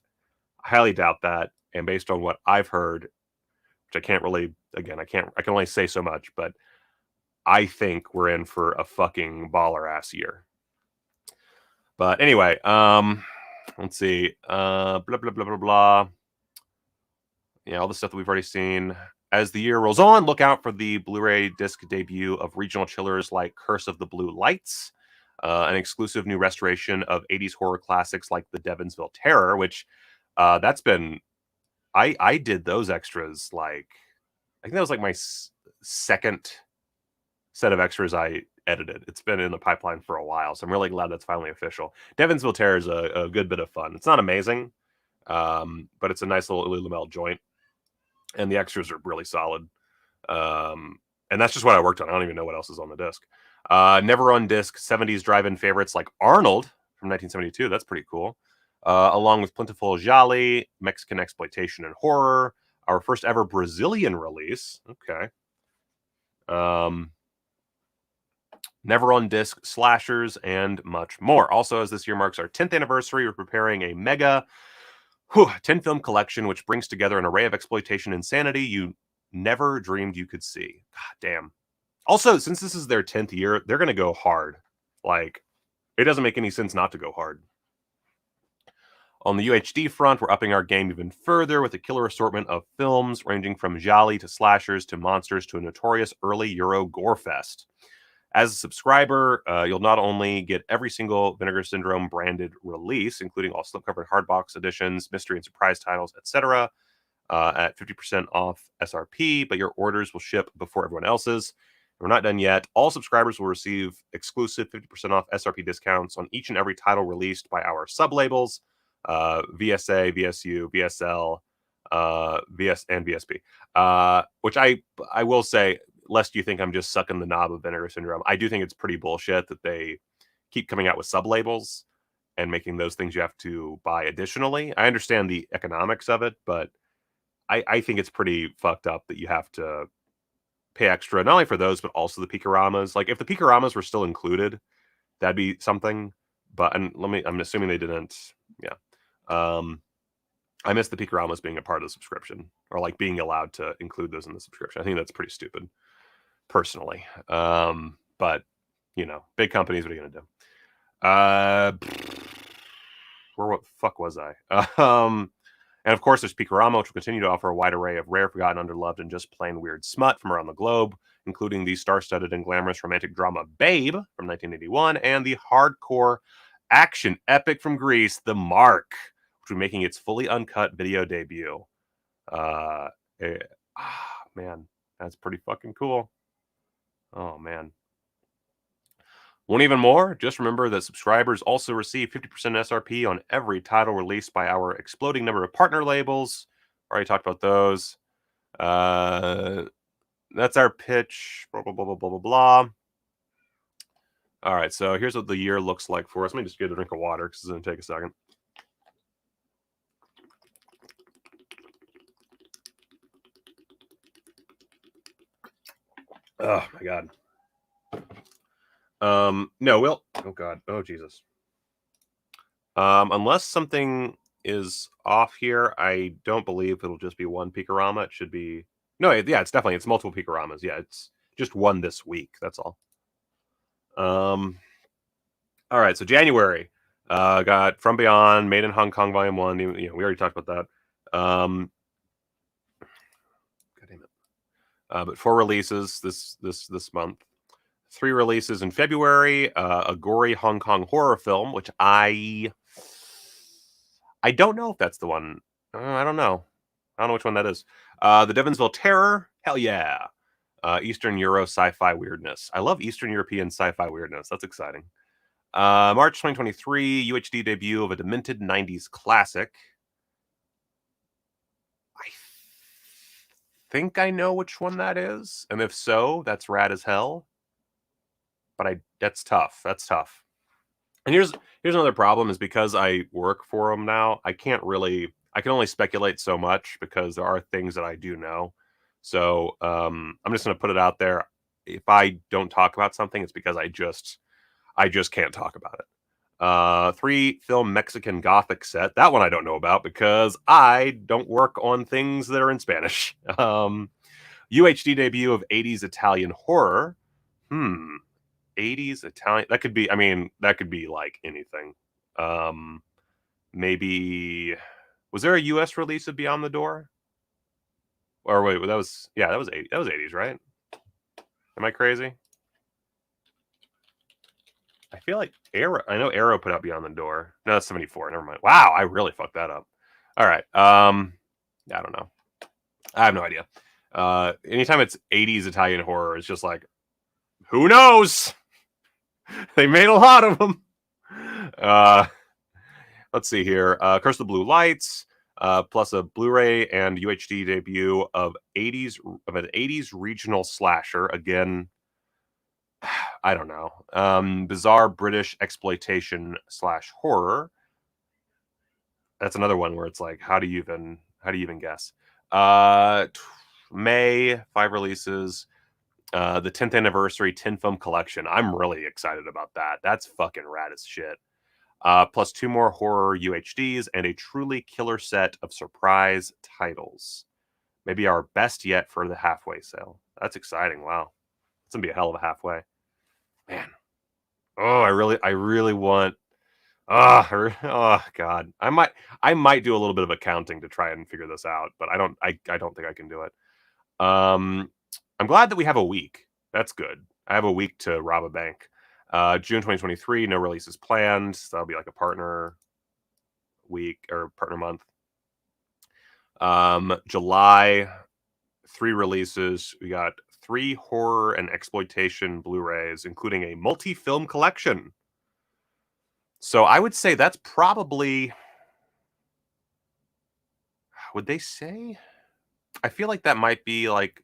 S5: I highly doubt that. And based on what I've heard, which I can't really, again, I can only say so much, but I think we're in for a fucking baller ass year. But anyway, let's see. Blah, blah, blah, blah, blah. Yeah, all the stuff that we've already seen. As the year rolls on, look out for the Blu-ray disc debut of regional chillers like Curse of the Blue Lights, an exclusive new restoration of 80s horror classics like The Devonsville Terror, which that's been... I did those extras, like... I think that was like my second set of extras I edited. It's been in the pipeline for a while, so I'm really glad that's finally official. Devonsville Terror is a good bit of fun. It's not amazing, but it's a nice little Louis Lamel joint. And the extras are really solid. And that's just what I worked on. I don't even know what else is on the disc. Never on disc, 70s drive-in favorites like Arnold from 1972. That's pretty cool. Along with plentiful gialli, Mexican exploitation and horror. Our first ever Brazilian release. Okay. Never on disc, slashers, and much more. Also, as this year marks our 10th anniversary, we're preparing a mega 10 film collection which brings together an array of exploitation insanity you never dreamed you could see. God damn. Also, since this is their 10th year, they're going to go hard. Like, it doesn't make any sense not to go hard. On the UHD front, we're upping our game even further with a killer assortment of films ranging from gialli to slashers to monsters to a notorious early Euro gore fest. As a subscriber, you'll not only get every single Vinegar Syndrome branded release, including all slipcover hardbox editions, mystery and surprise titles, etc., at 50% off SRP, but your orders will ship before everyone else's. We're not done yet. All subscribers will receive exclusive 50% off SRP discounts on each and every title released by our sub-labels, VSA, VSU, VSL, VS, and VSP, which I will say, lest you think I'm just sucking the knob of Vinegar Syndrome, I do think it's pretty bullshit that they keep coming out with sub-labels and making those things you have to buy additionally. I understand the economics of it, but I think it's pretty fucked up that you have to pay extra, not only for those, but also the Picaramas. Like, if the Picaramas were still included, that'd be something. But I'm assuming they didn't. Yeah. I miss the Picaramas being a part of the subscription, or like being allowed to include those in the subscription. I think that's pretty stupid, personally. But you know, big companies, what are you gonna do? What the fuck was I? And of course, there's Picorama, which will continue to offer a wide array of rare, forgotten, underloved, and just plain weird smut from around the globe, including the star-studded and glamorous romantic drama Babe from 1981 and the hardcore action epic from Greece, The Mark, which will be making its fully uncut video debut. Man, that's pretty fucking cool. Oh, man. Want even more? Just remember that subscribers also receive 50% SRP on every title released by our exploding number of partner labels. Already talked about those. That's our pitch. Blah, blah, blah, blah, blah, blah, blah. All right, so here's what the year looks like for us. Let me just get a drink of water because it's going to take a second. Oh, my God. No, we'll. Oh God. Oh Jesus. Unless something is off here, I don't believe it'll just be one Peakorama. It should be no. Yeah, it's definitely multiple Peakoramas. Yeah, it's just one this week. That's all. All right. So January, got From Beyond, Made in Hong Kong, Volume 1. We already talked about that. God damn it. But 4 releases this month. 3 releases in February. A gory Hong Kong horror film, which I don't know if that's the one. I don't know. I don't know which one that is. The Devonsville Terror. Hell yeah. Eastern Euro sci-fi weirdness. I love Eastern European sci-fi weirdness. That's exciting. March 2023, UHD debut of a demented 90s classic. I think I know which one that is. And if so, that's rad as hell. But that's tough. That's tough. And here's another problem is because I work for them now, I can only speculate so much because there are things that I do know. So I'm just going to put it out there. If I don't talk about something, it's because I just can't talk about it. 3 film Mexican Gothic set. That one I don't know about because I don't work on things that are in Spanish. UHD debut of 80s Italian horror. 80s Italian. That could be like anything. Maybe was there a US release of Beyond the Door? Or wait, that was 80s, right? Am I crazy? I feel like I know Arrow put out Beyond the Door. No, that's 74. Never mind. Wow, I really fucked that up. All right. I don't know. I have no idea. Anytime it's 80s Italian horror, it's just like, who knows? They made a lot of them. Let's see here. Curse of the Blue Lights, plus a Blu-ray and UHD debut of an 80s regional slasher. Again, I don't know. Bizarre British exploitation / horror. That's another one where it's like, how do you even guess? May, 5 releases. The 10th anniversary 10 film collection. I'm really excited about that. That's fucking rad as shit. Plus 2 more horror UHDs and a truly killer set of surprise titles. Maybe our best yet for the halfway sale. That's exciting. Wow. It's gonna be a hell of a halfway. Man. Oh, I really want. Oh God. I might do a little bit of accounting to try and figure this out, but I don't think I can do it. I'm glad that we have a week. That's good. I have a week to rob a bank. June 2023, no releases planned. So that'll be like a partner week or partner month. July, 3 releases. We got 3 horror and exploitation Blu-rays, including a multi-film collection. So I would say that's probably. Would they say? I feel like that might be like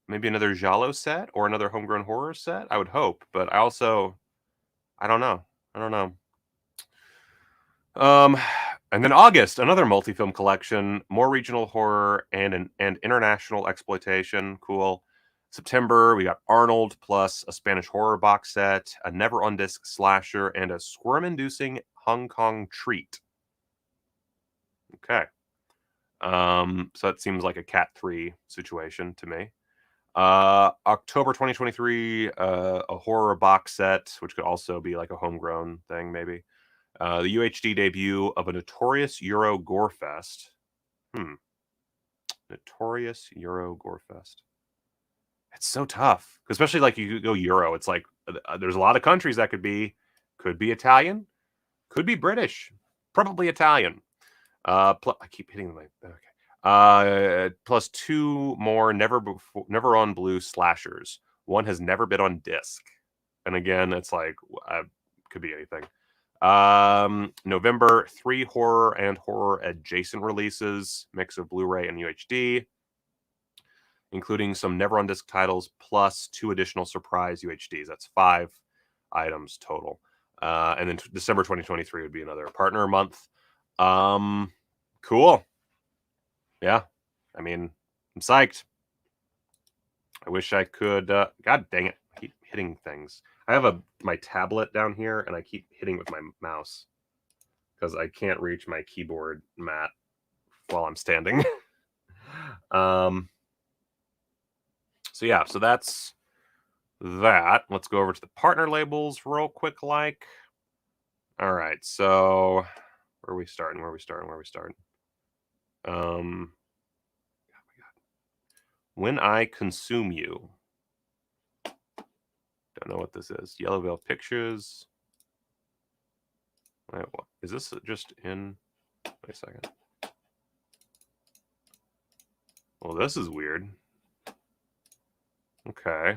S5: maybe another Giallo set or another homegrown horror set. I would hope, but I don't know. And then August, another multi-film collection, more regional horror and international exploitation. Cool. September, we got Arnold plus a Spanish horror box set, a never on disc slasher, and a squirm-inducing Hong Kong treat. Okay. So that seems like a Cat 3 situation to me. October 2023, a horror box set, which could also be like a homegrown thing, maybe. The UHD debut of a Notorious Euro Gore Fest. Notorious Euro Gore Fest. It's so tough, especially like you go Euro. It's like there's a lot of countries that could be Italian, could be British, probably Italian. I keep hitting my okay. Plus 2 more never on blue slashers. One has never been on disc, and again, it's like could be anything. November, 3 horror and horror adjacent releases, mix of Blu-ray and UHD, including some never on disc titles plus 2 additional surprise UHDs. That's 5 items total. And then December 2023 would be another partner month. Cool. Yeah. I mean, I'm psyched. I wish I could. God dang it. I keep hitting things. I have my tablet down here, and I keep hitting with my mouse because I can't reach my keyboard mat while I'm standing. So yeah, so that's that. Let's go over to the partner labels real quick. All right, so where are we starting? When I Consume You. Don't know what this is. Yellow Veil Pictures. Wait, what? Is this just in? Wait a second. Well, this is weird. Okay.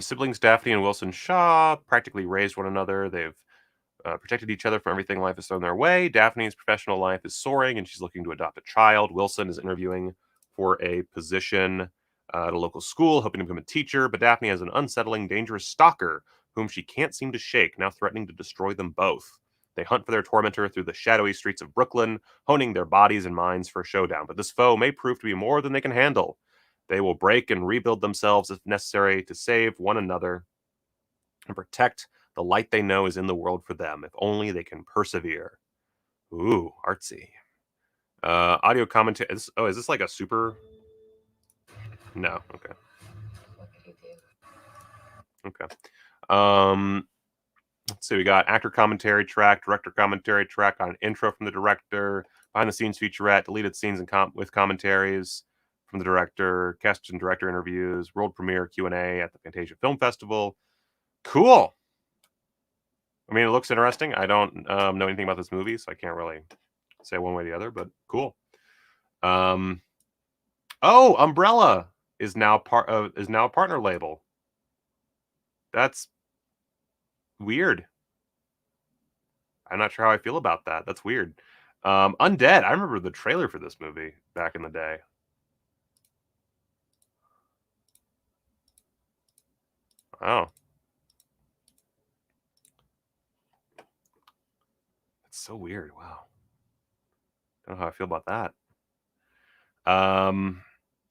S5: Siblings Daphne and Wilson Shaw practically raised one another. They've protected each other from everything life has thrown their way. Daphne's professional life is soaring, and she's looking to adopt a child. Wilson is interviewing for a position at a local school, hoping to become a teacher, but Daphne has an unsettling, dangerous stalker whom she can't seem to shake, now threatening to destroy them both. They hunt for their tormentor through the shadowy streets of Brooklyn, honing their bodies and minds for a showdown, but this foe may prove to be more than they can handle. They will break and rebuild themselves if necessary to save one another and protect the light they know is in the world for them, if only they can persevere. Ooh, artsy. Audio commentary. Is this like a super? No. Okay. Okay. Let's see. We got actor commentary track, director commentary track on intro from the director, behind the scenes featurette, deleted scenes and with commentaries from the director, cast and director interviews, world premiere Q&A at the Fantasia Film Festival. Cool. I mean, it looks interesting. I don't know anything about this movie, so I can't really say one way or the other, but cool. Oh, Umbrella is now a partner label. That's weird. I'm not sure how I feel about that. That's weird. Undead. I remember the trailer for this movie back in the day. Oh. That's so weird. Wow. Don't know how I feel about that.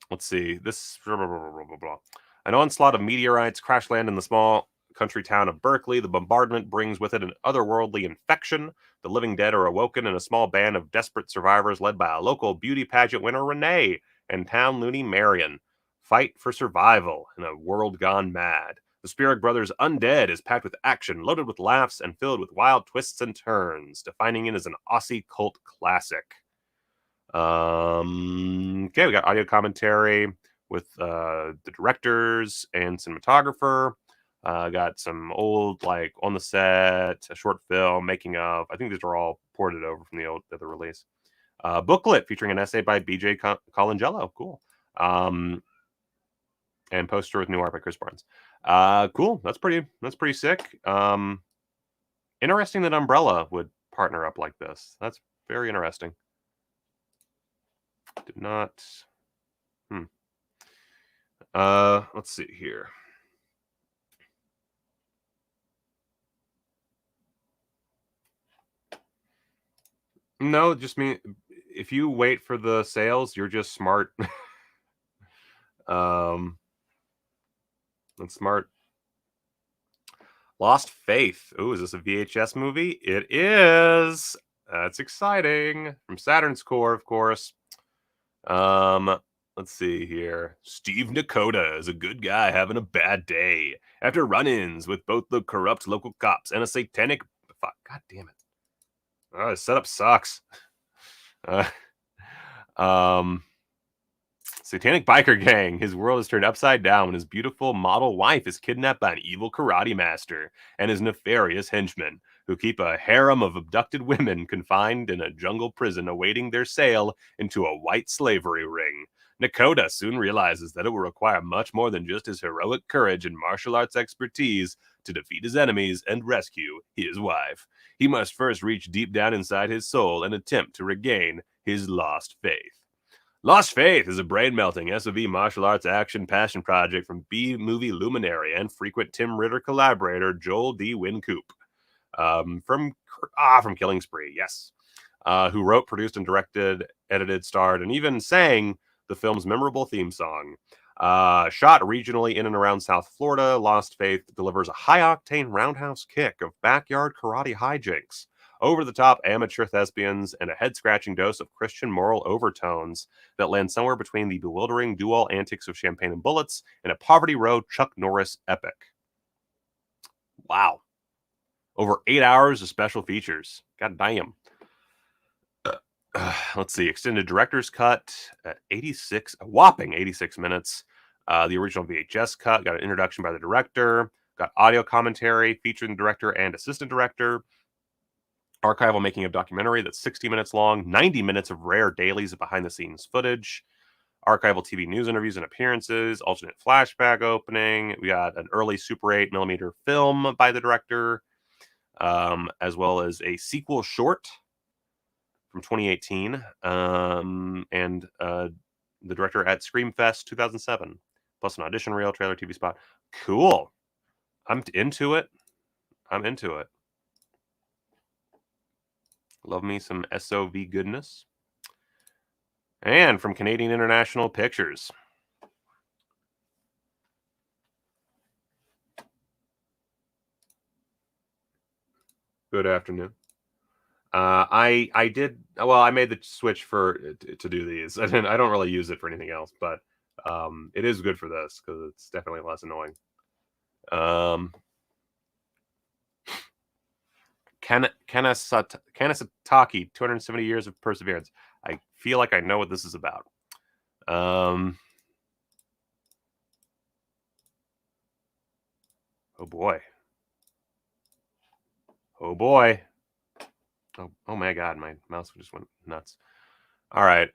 S5: Let's see. This blah, blah, blah, blah. An onslaught of meteorites crash land in the small country town of Berkeley. The bombardment brings with it an otherworldly infection. The living dead are awoken in a small band of desperate survivors led by a local beauty pageant winner, Renee, and town loony Marion. Fight for survival in a world gone mad. The Spirit Brothers Undead is packed with action, loaded with laughs, and filled with wild twists and turns, defining it as an Aussie cult classic. Okay, we got audio commentary with the directors and cinematographer. Got some old, like, on the set, a short film, making of. I think these are all ported over from the other release. Booklet featuring an essay by BJ Colangelo. Cool. And poster with new art by Chris Barnes. Cool. That's pretty sick. Interesting that Umbrella would partner up like this. That's very interesting. Did not. Let's see here. No, just mean if you wait for the sales, you're just smart. That's smart. Lost Faith. Oh, is this a VHS movie? It is. That's exciting. From Saturn's Core, of course. Let's see here. Steve Nakota is a good guy having a bad day after run-ins with both the corrupt local cops and a satanic. Fuck, God damn it. Oh, the setup sucks. Satanic biker gang. His world is turned upside down when his beautiful model wife is kidnapped by an evil karate master and his nefarious henchmen, who keep a harem of abducted women confined in a jungle prison awaiting their sale into a white slavery ring. Nakota soon realizes that it will require much more than just his heroic courage and martial arts expertise to defeat his enemies and rescue his wife. He must first reach deep down inside his soul and attempt to regain his lost faith. Lost Faith is a brain-melting SOV martial arts action passion project from B-movie luminary and frequent Tim Ritter collaborator Joel D. Wincoop. From Killing Spree, yes. Who wrote, produced, and directed, edited, starred, and even sang the film's memorable theme song. Shot regionally in and around South Florida, Lost Faith delivers a high-octane roundhouse kick of backyard karate hijinks, over-the-top amateur thespians, and a head-scratching dose of Christian moral overtones that land somewhere between the bewildering dual antics of Champagne and Bullets and a Poverty Row Chuck Norris epic. Wow. Over 8 hours of special features. God damn. Let's see. Extended director's cut at a whopping 86 minutes. The original VHS cut got an introduction by the director, got audio commentary featuring the director and assistant director, archival making of documentary that's 60 minutes long, 90 minutes of rare dailies of behind-the-scenes footage, archival TV news interviews and appearances, alternate flashback opening. We got an early Super 8mm film by the director, as well as a sequel short from 2018, and the director at Screamfest 2007, plus an audition reel, trailer, TV spot. Cool. I'm into it. Love me some SOV goodness. And from Canadian International Pictures. Good afternoon. I made the switch to do these. I don't really use it for anything else, but it is good for this because it's definitely less annoying. Kanasataki, 270 years of perseverance. I feel like I know what this is about. Oh boy. Oh my God, my mouse just went nuts. All right.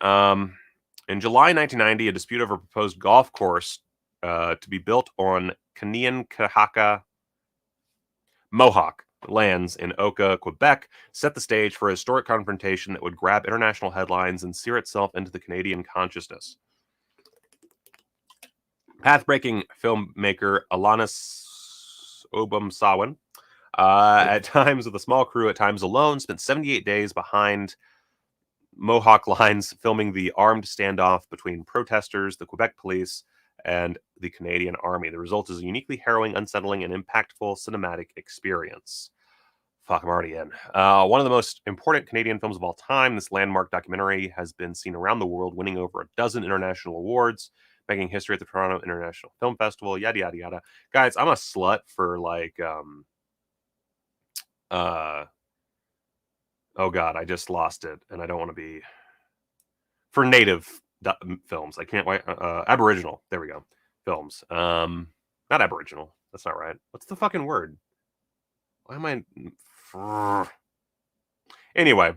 S5: In July 1990, a dispute over a proposed golf course to be built on Kanien'kehá:ka Mohawk lands in Oka, Quebec, set the stage for a historic confrontation that would grab international headlines and sear itself into the Canadian consciousness. Path-breaking filmmaker Alanis Obumsawin, at times with a small crew, at times alone, spent 78 days behind Mohawk lines filming the armed standoff between protesters, the Quebec police, and the Canadian Army. The result is a uniquely harrowing, unsettling, and impactful cinematic experience. Fuck, I'm already in. One of the most important Canadian films of all time, this landmark documentary has been seen around the world, winning over a dozen international awards, making history at the Toronto International Film Festival, yada, yada, yada. Guys, I'm a slut for, like, oh God, I just lost it, and I don't want to be... For native films. I can't wait. Aboriginal. There we go. Films. Not Aboriginal. That's not right. What's the fucking word? Why am I... Anyway,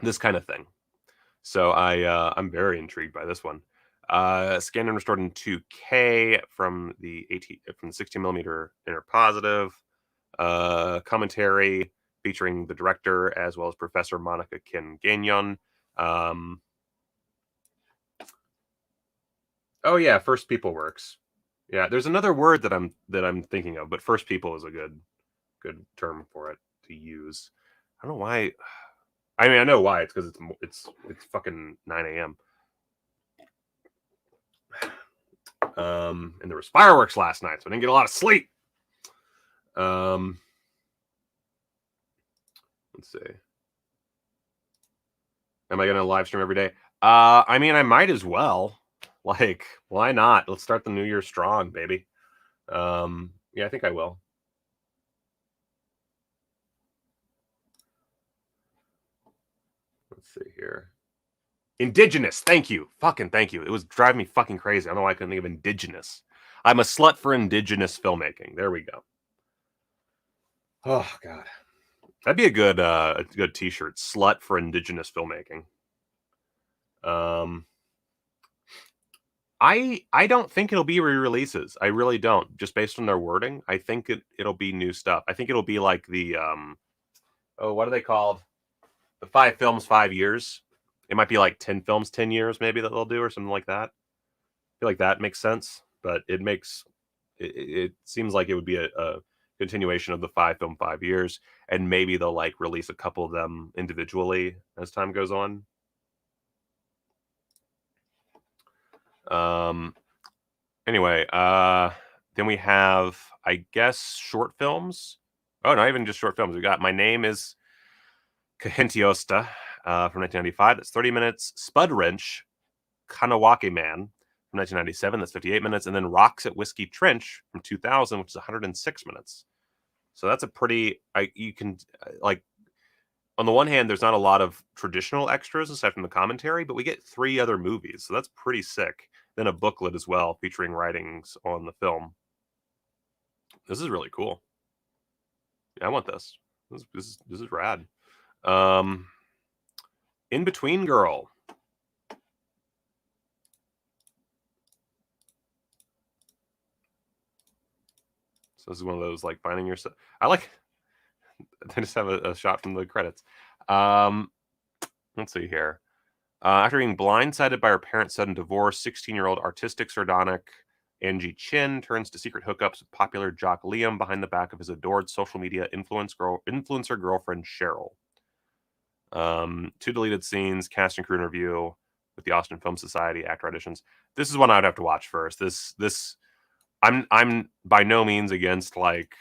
S5: this kind of thing. So I'm very intrigued by this one. Scanned and restored in 2K from the 16mm inner positive. Commentary featuring the director as well as Professor Monica Kin-Gagnon. Oh yeah, First People works. Yeah, there's another word that I'm thinking of, but First People is a good term for it to use. I don't know why. I mean, I know why. It's because it's fucking 9 a.m. And there was fireworks last night, so I didn't get a lot of sleep. Let's see. Am I going to live stream every day? I mean, I might as well. Like, why not? Let's start the new year strong, baby. Yeah, I think I will. Let's see here. Indigenous. Thank you. Fucking thank you. It was driving me fucking crazy. I don't know why I couldn't think of indigenous. I'm a slut for indigenous filmmaking. There we go. Oh, God. That'd be a good t-shirt. Slut for indigenous filmmaking. I don't think it'll be re-releases. I really don't. Just based on their wording, I think it'll be new stuff. I think it'll be like the what are they called? The 5 films, 5 years. It might be like 10 films, 10 years, maybe that they'll do or something like that. I feel like that makes sense, but it seems like it would be a continuation of the 5 film, 5 years, and maybe they'll like release a couple of them individually as time goes on. Anyway, then we have, I guess, short films. Oh, not even just short films. We got My Name is Kahentiosta from 1995. That's 30 minutes. Spud Wrench, Kanawake Man from 1997. That's 58 minutes. And then Rocks at Whiskey Trench from 2000, which is 106 minutes. So that's a pretty, you can, like, on the one hand, there's not a lot of traditional extras aside from the commentary, but we get 3 other movies. So that's pretty sick. Then a booklet as well featuring writings on the film. This is really cool. Yeah, I want this. This is rad. In Between Girl. So this is one of those, like, finding yourself. I like. They just have a shot from the credits. Let's see here. After being blindsided by her parents' sudden divorce, 16-year-old artistic sardonic Angie Chin turns to secret hookups with popular jock Liam behind the back of his adored social media influencer girlfriend Cheryl. 2 deleted scenes, cast and crew interview with the Austin Film Society, actor auditions. This is one I'd have to watch first. This I'm by no means against, like,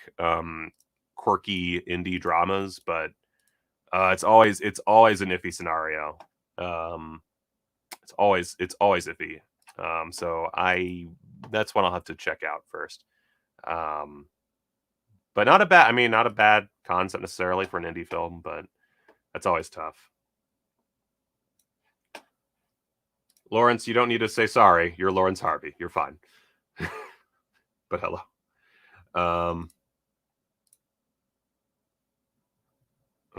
S5: quirky indie dramas, but it's always an iffy scenario. It's always iffy. So that's one I'll have to check out first. But not a bad concept necessarily for an indie film, but that's always tough. Lawrence, you don't need to say sorry. You're Lawrence Harvey. You're fine. But hello.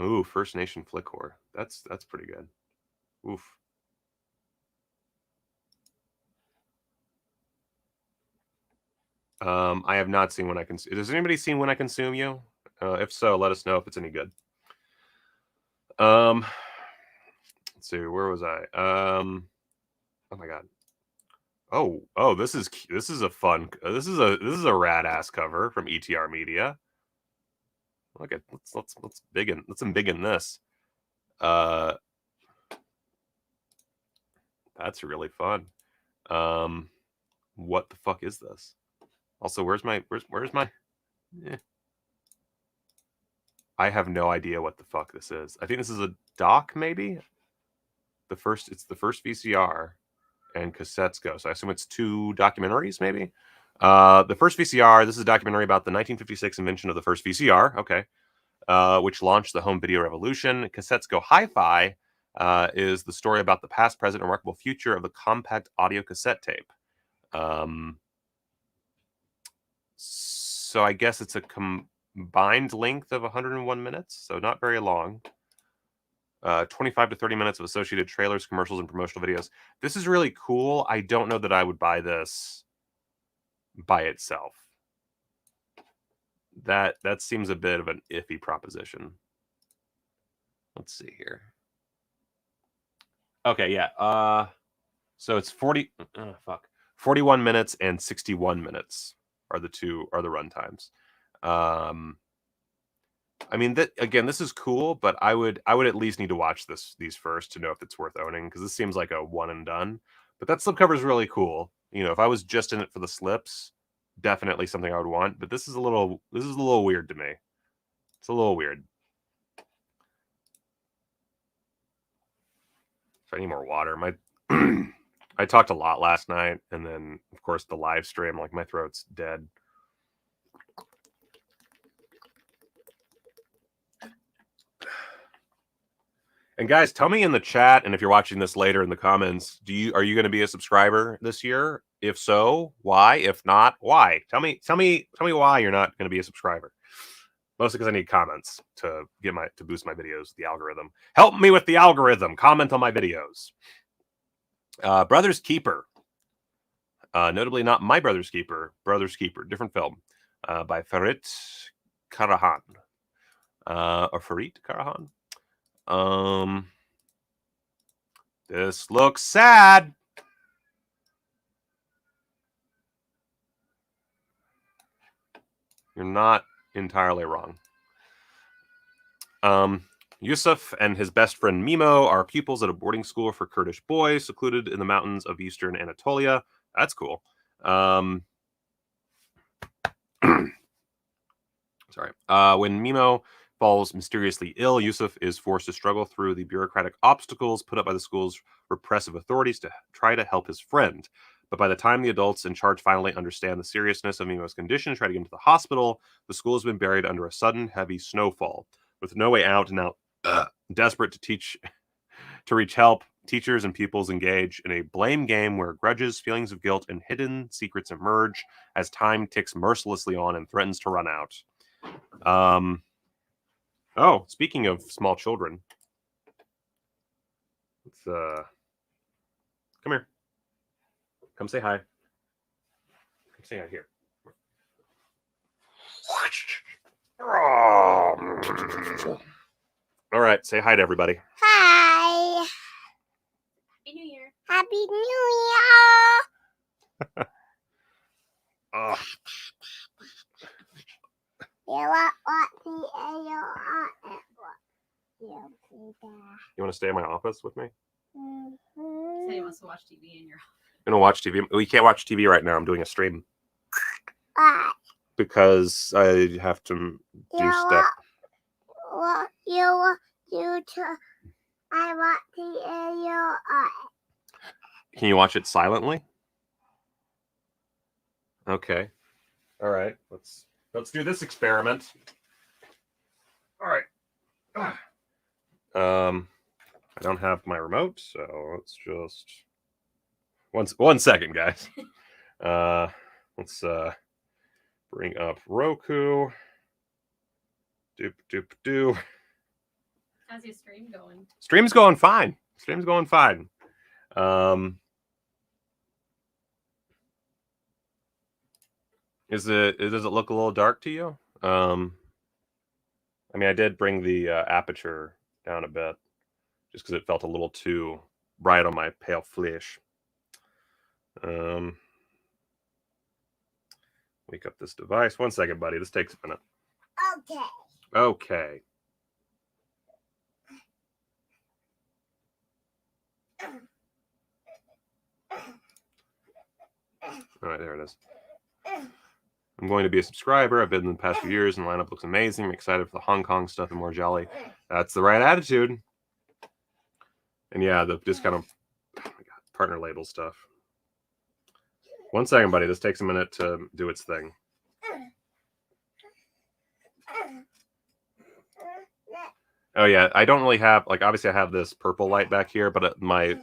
S5: Ooh, First Nation flick horror. That's pretty good. Oof. I have not seen When I Consume. Has anybody seen When I Consume You? If so, let us know if it's any good. Let's see, where was I? Oh my god. Oh, this is a fun. This is a rad ass cover from ETR Media. Look at let's big in this. That's really fun. What the fuck is this? Also, where's my? Yeah. I have no idea what the fuck this is. I think this is a doc, maybe. It's the first VCR, and cassettes go. So I assume it's 2 documentaries, maybe. The first VCR. This is a documentary about the 1956 invention of the first VCR. Okay. Which launched the home video revolution. Cassettes Go Hi-Fi is the story about the past, present, and remarkable future of the compact audio cassette tape. So I guess it's a combined length of 101 minutes, so not very long. 25 to 30 minutes of associated trailers, commercials, and promotional videos. This is really cool. I don't know that I would buy this by itself. That seems a bit of an iffy proposition. Let's see here. Okay, yeah. So it's 41 minutes and 61 minutes are the run times. I mean, this is cool, but I would at least need to watch these first to know if it's worth owning, because this seems like a one and done. But that slipcover is really cool. You know, if I was just in it for the slips, definitely something I would want. But this is a little weird to me. It's a little weird. If I need more water, I talked a lot last night, and then of course the live stream, like, my throat's dead. And guys, tell me in the chat, and if you're watching this later in the comments, are you going to be a subscriber this year? If so, why? If not, why? Tell me why you're not going to be a subscriber. Mostly because I need comments to boost my videos, the algorithm. Help me with the algorithm. Comment on my videos. Brother's Keeper. Notably not My Brother's Keeper. Brother's Keeper. Different film. By Farit Karahan. Or Farit Karahan. This looks sad. You're not entirely wrong. Yusuf and his best friend Mimo are pupils at a boarding school for Kurdish boys secluded in the mountains of eastern Anatolia. That's cool. Sorry. When Mimo falls mysteriously ill, Yusuf is forced to struggle through the bureaucratic obstacles put up by the school's repressive authorities to try to help his friend. But by the time the adults in charge finally understand the seriousness of Mimo's condition, try to get him to the hospital, the school has been buried under a sudden heavy snowfall. With no way out and now desperate to reach help, teachers and pupils engage in a blame game where grudges, feelings of guilt, and hidden secrets emerge as time ticks mercilessly on and threatens to run out. Oh, speaking of small children, let's come here. Come say hi. Come say hi here. All right, say hi to everybody.
S1: Hi.
S2: Happy New Year.
S1: Happy New Year.
S5: Oh, you want to stay in my office with me?
S2: Said he wants to watch TV in your house.
S5: I'm gonna watch TV. We can't watch TV right now. I'm doing a stream because I have to do stuff.
S1: I want to
S5: Can you watch it silently? Okay. All right. Let's do this experiment. All right. I don't have my remote, so let's just one second, guys. Let's bring up Roku. Doop.
S2: How's your stream going?
S5: Stream's going fine. Does it look a little dark to you? I mean, I did bring the aperture down a bit just because it felt a little too bright on my pale flesh. Wake up this device. 1 second, buddy. This takes a minute. Okay. All right, there it is. I'm going to be a subscriber. I've been in the past few years, and the lineup looks amazing. I'm excited for the Hong Kong stuff and more jolly. That's the right attitude. And yeah, this kind of partner label stuff. 1 second, buddy. This takes a minute to do its thing. Oh yeah, I don't really have obviously I have this purple light back here, but my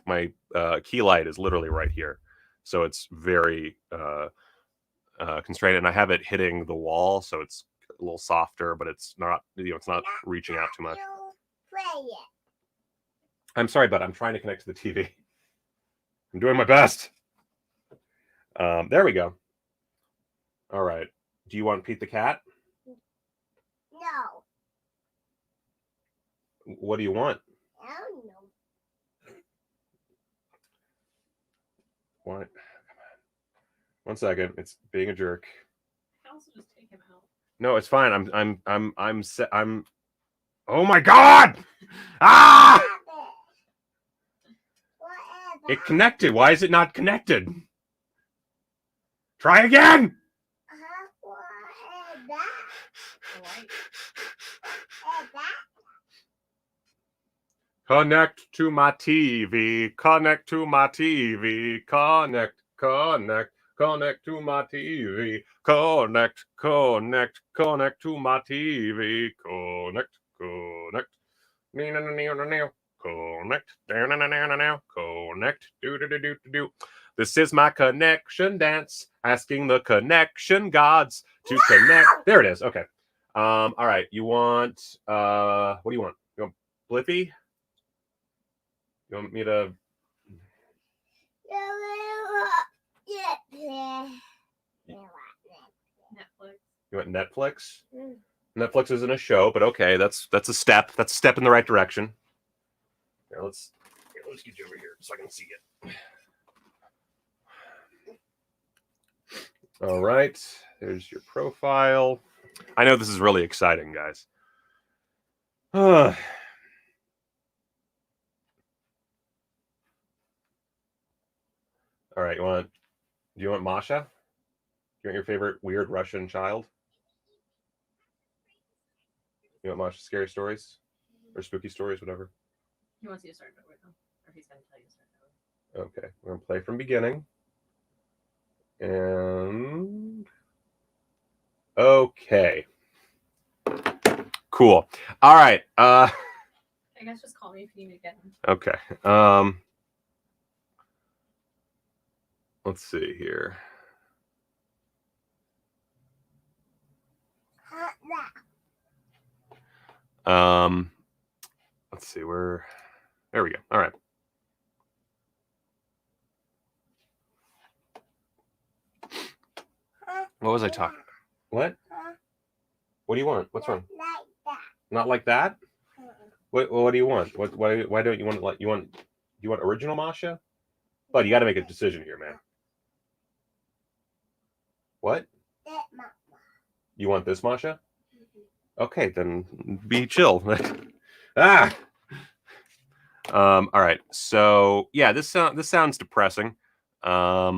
S5: key light is literally right here, so it's very constrained, and I have it hitting the wall, so it's a little softer, but it's not it's not reaching out too much. I'm sorry, but I'm trying to connect to the TV. I'm doing my best. There we go. All right. Do you want Pete the cat?
S1: No.
S5: What do you want?
S1: I don't know.
S5: What? 1 second. It's being a jerk.
S2: I also just take him out.
S5: No, it's fine. I'm. Oh my God! Ah! It connected. Why is it not connected? Try again. Connect to my TV. Connect to my TV. Connect to my TV. Connect to my TV. Connect. Connect. Do. This is my connection dance, asking the connection gods to connect. There it is. Okay. All right. You want what do you want? You want Blippi? You want me to?
S2: Netflix.
S5: You want Netflix? Netflix isn't a show, but okay, that's a step. That's a step in the right direction. Here, let's get you over here so I can see it. All right, there's your profile. I know this is really exciting, guys. All right, Do you want Masha? Do you want your favorite weird Russian child? You want Masha's scary stories? Or spooky stories, whatever?
S2: He wants you to start over though. Or he's going to tell you to start over.
S5: Okay, we're going to play from beginning. And... Okay. Cool. All right.
S2: I guess just call me if you need me to get him.
S5: Okay. Let's see here. Let's see where. There we go. All right. What was I talking about? What? What do you want? What's wrong?
S1: Like that.
S5: Not like that? What do you want? Why don't you want like you want original Masha? But you got to make a decision here, man. What?
S1: That mama.
S5: You want this Masha? Okay, then be chill. Ah. All right. So yeah, this sounds depressing. I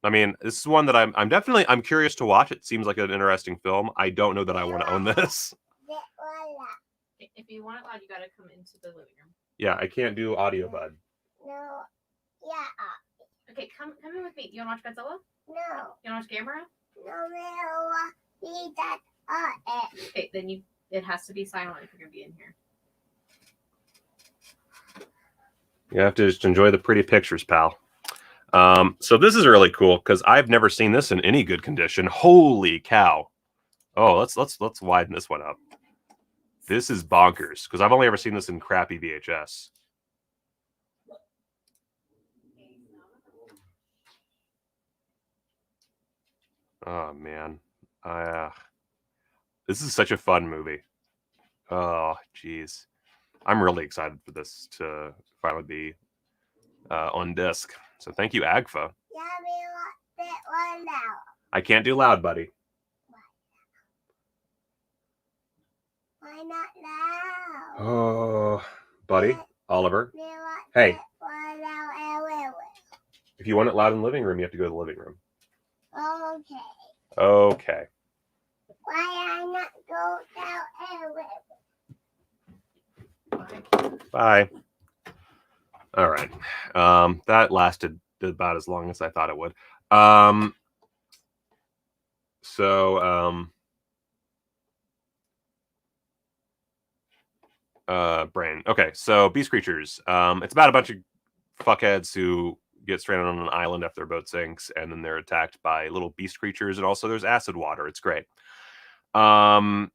S5: mean, this is one that I'm curious to watch. It seems like an interesting film. I don't know that I want to own this.
S2: If you want it loud, you got to come into the living room.
S5: Yeah, I can't do audio, bud.
S1: No. Yeah.
S2: Okay, come in with me. You want to watch Godzilla?
S1: No.
S2: You want to watch Gamera?
S1: No. Need that.
S2: Okay, then it has to be silent if you're going to be in here.
S5: You have to just enjoy the pretty pictures, pal. So this is really cool because I've never seen this in any good condition. Holy cow! Oh, let's widen this one up. This is bonkers because I've only ever seen this in crappy VHS. Oh man, this is such a fun movie. Oh jeez, I'm really excited for this to finally be on disc. So thank you, Agfa. I can't do loud, buddy.
S1: Why not loud?
S5: Oh, buddy, Oliver. Hey, if you want it loud in the living room, you have to go to the living room.
S1: Okay.
S5: Okay.
S1: Why I not go down
S5: Bye. All right. That lasted about as long as I thought it would. Brain. Okay, so Beast Creatures. It's about a bunch of fuckheads who get stranded on an island after their boat sinks, and then they're attacked by little beast creatures, and also there's acid water. It's great. Very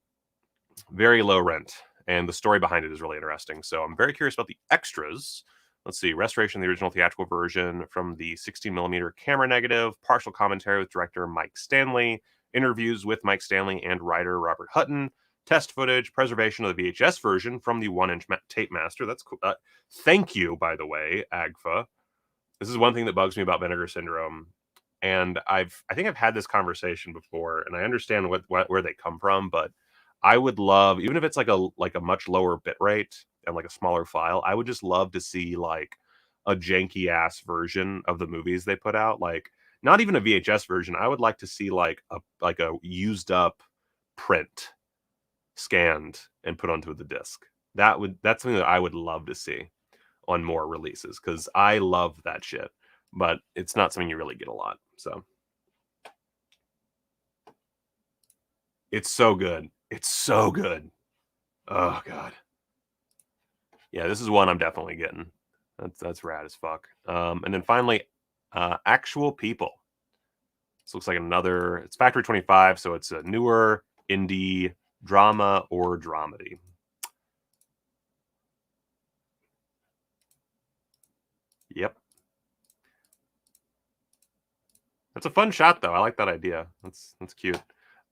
S5: low rent, and the story behind it is really interesting. So I'm very curious about the extras. Let's see, restoration of the original theatrical version from the 16mm camera negative, partial commentary with director Mike Stanley, interviews with Mike Stanley and writer Robert Hutton, test footage, preservation of the VHS version from the 1-inch tape master. That's cool. Thank you, by the way, Agfa. This is one thing that bugs me about Vinegar Syndrome, and I think I've had this conversation before, and I understand where they come from, but I would love, even if it's like a much lower bit rate and like a smaller file, I would just love to see like a janky ass version of the movies they put out. Like not even a VHS version. I would like to see like a used up print scanned and put onto the disc. That's something that I would love to see on more releases because I love that shit, but it's not something you really get a lot. So it's so good. It's so good. Oh god. Yeah, this is one I'm definitely getting. That's rad as fuck. And then finally, Actual People. This looks like another. It's Factory 25, so it's a newer indie drama or dramedy. Yep. That's a fun shot, though. I like that idea. That's cute.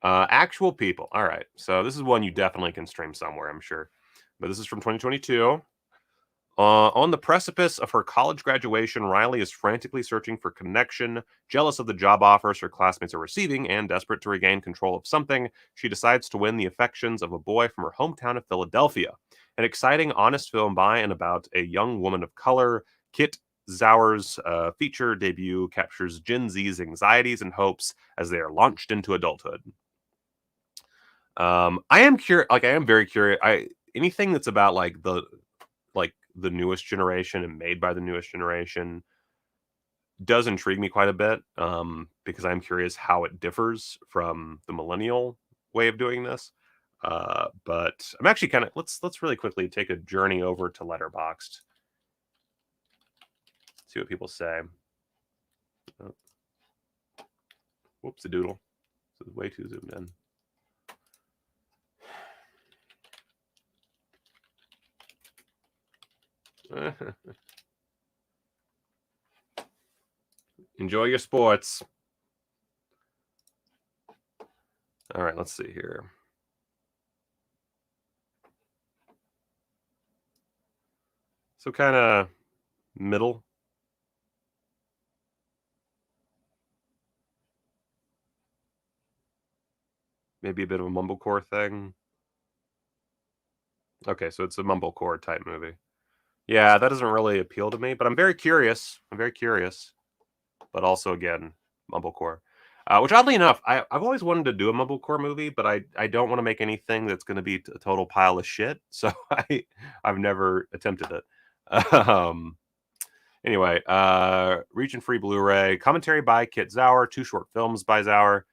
S5: Actual People. All right. So this is one you definitely can stream somewhere, I'm sure. But this is from 2022. On the precipice of her college graduation, Riley is frantically searching for connection, jealous of the job offers her classmates are receiving, and desperate to regain control of something. She decides to win the affections of a boy from her hometown of Philadelphia. An exciting, honest film by and about a young woman of color, Kit Zauer's feature debut captures Gen Z's anxieties and hopes as they are launched into adulthood. I am curious. Like, I am very curious. Anything that's about the newest generation and made by the newest generation does intrigue me quite a bit, because I'm curious how it differs from the millennial way of doing this. But I'm actually kind of let's really quickly take a journey over to Letterboxd. See what people say. Oh. Whoops, a doodle. This is way too zoomed in. Enjoy your sports. All right, let's see here. So kind of middle. Maybe a bit of a mumblecore thing. Okay, so it's a mumblecore type movie. Yeah, that doesn't really appeal to me, but I'm very curious. But also, again, mumblecore. Which, oddly enough, I've always wanted to do a mumblecore movie, but I don't want to make anything that's going to be a total pile of shit. So I've never attempted it. Anyway, region-free Blu-ray, commentary by Kit Zauer, 2 short films by Zauer,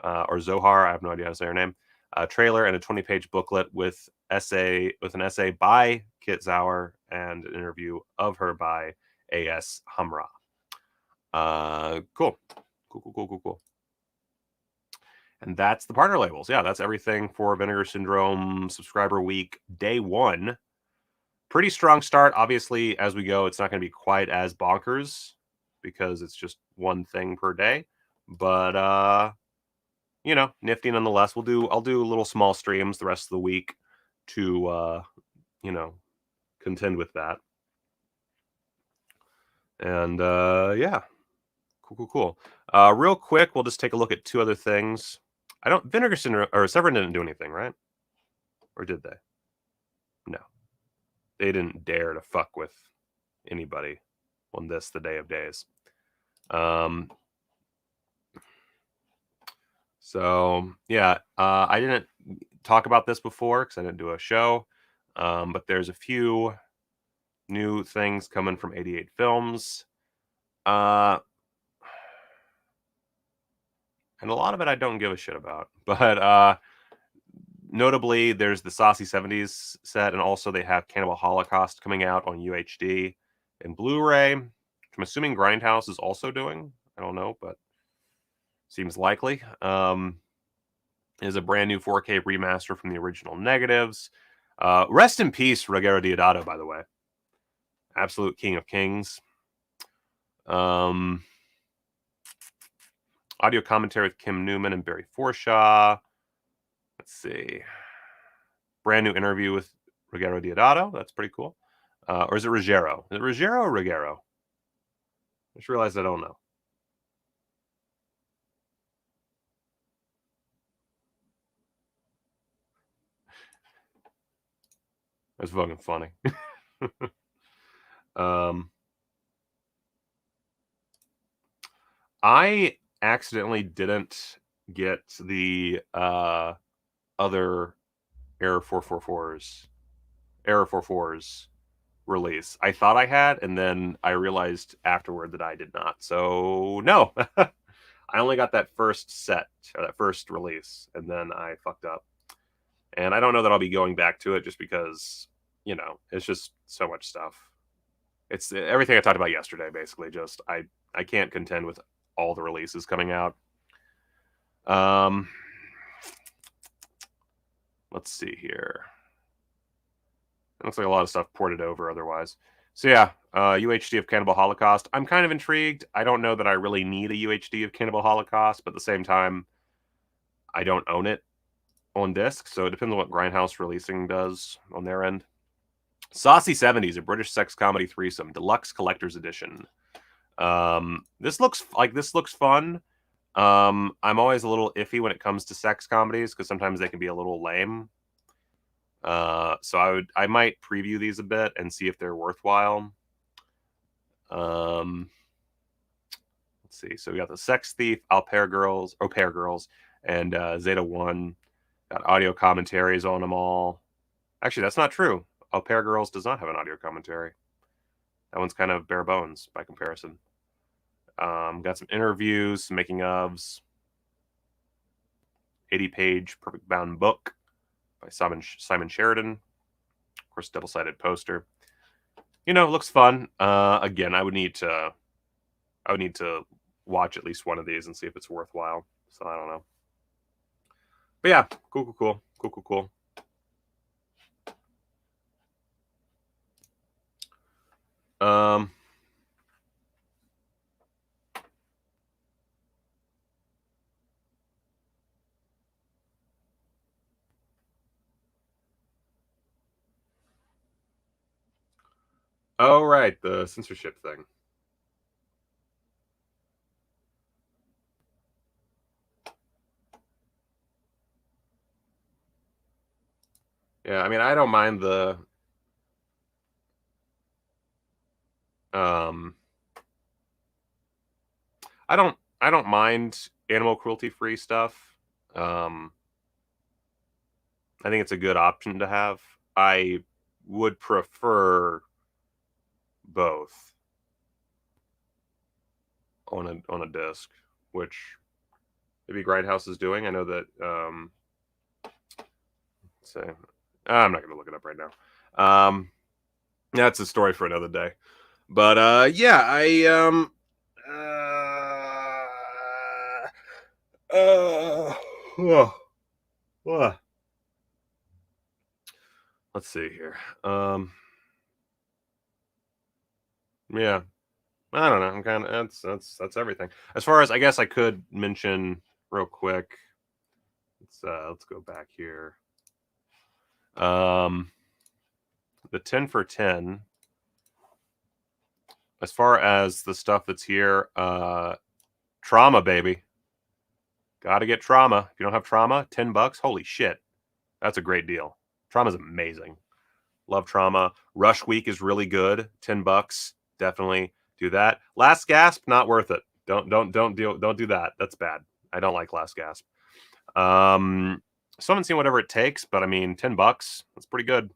S5: or Zohar, I have no idea how to say her name, a trailer and a 20-page booklet with an essay by Kit Zauer and an interview of her by A.S. Hamra. Cool. And that's the partner labels. Yeah, that's everything for Vinegar Syndrome Subscriber Week, Day 1. Pretty strong start. Obviously, as we go, it's not going to be quite as bonkers because it's just one thing per day. But, nifty nonetheless. I'll do little small streams the rest of the week to, contend with that. And, yeah. Cool. Real quick, we'll just take a look at 2 other things. Vinegar Syndrome, or Severin didn't do anything, right? Or did they? No. They didn't dare to fuck with anybody on this, the day of days. So, yeah, I didn't talk about this before because I didn't do a show. But there's a few new things coming from 88 Films. And a lot of it I don't give a shit about. But notably, there's the Saucy 70s set, and also they have Cannibal Holocaust coming out on UHD and Blu-ray, which I'm assuming Grindhouse is also doing. I don't know, but seems likely. Is a brand new 4K remaster from the original negatives. Rest in peace, Ruggero Deodato, by the way. Absolute king of kings. Audio commentary with Kim Newman and Barry Forshaw. Let's see. Brand new interview with Ruggero Deodato. That's pretty cool. Or is it Ruggero? Is it Ruggero or Ruggero? I just realized I don't know. That's fucking funny. I accidentally didn't get the other Error 444's release. I thought I had, and then I realized afterward that I did not. So no, I only got that first set, or that first release, and then I fucked up. And I don't know that I'll be going back to it just because, it's just so much stuff. It's everything I talked about yesterday, basically. Just I can't contend with all the releases coming out. Let's see here. It looks like a lot of stuff ported over otherwise. So yeah, UHD of Cannibal Holocaust. I'm kind of intrigued. I don't know that I really need a UHD of Cannibal Holocaust, but at the same time, I don't own it on disc, so it depends on what Grindhouse Releasing does on their end. Saucy 70s, a British sex comedy threesome, deluxe collector's edition. This looks fun. I'm always a little iffy when it comes to sex comedies because sometimes they can be a little lame. So I might preview these a bit and see if they're worthwhile. Let's see. So we got the Sex Thief, Au Pair Girls, and Zeta 1. Got audio commentaries on them all. Actually, that's not true. Au Pair Girls does not have an audio commentary. That one's kind of bare bones by comparison. Got some interviews, some making ofs. 80-page perfect bound book by Simon Sheridan. Of course, double-sided poster. You know, it looks fun. Again, I would need to watch at least one of these and see if it's worthwhile. So I don't know. But yeah, cool. Oh, right, the censorship thing. Yeah, I mean, I don't mind the I don't mind animal cruelty free stuff. I think it's a good option to have. I would prefer both on a disc, which maybe Grindhouse is doing. I know that so I'm not going to look it up right now. That's a story for another day. But yeah, let's see here. Yeah, I don't know. I'm kind of that's everything. As far as I guess I could mention real quick. Let's go back here. The 10 for 10. As far as the stuff that's here, Trauma, baby. Gotta get Trauma. If you don't have Trauma, $10. Holy shit. That's a great deal. Trauma's amazing. Love Trauma. Rush Week is really good. $10. Definitely do that. Last Gasp, not worth it. Don't do that. That's bad. I don't like Last Gasp. So I haven't seen Whatever It Takes, but I mean, $10. That's pretty good.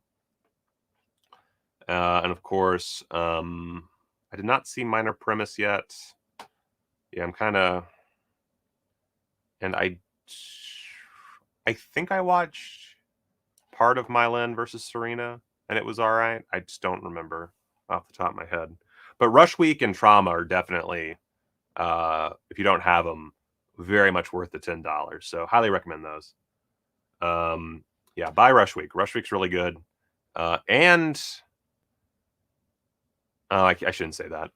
S5: And of course, I did not see Minor Premise yet. Yeah, I'm kind of, and I think I watched part of Mylan versus Serena, and it was all right. I just don't remember off the top of my head. But Rush Week and Trauma are definitely, if you don't have them, very much worth the $10. So highly recommend those. Yeah, buy Rush Week. Rush Week's really good. And I shouldn't say that.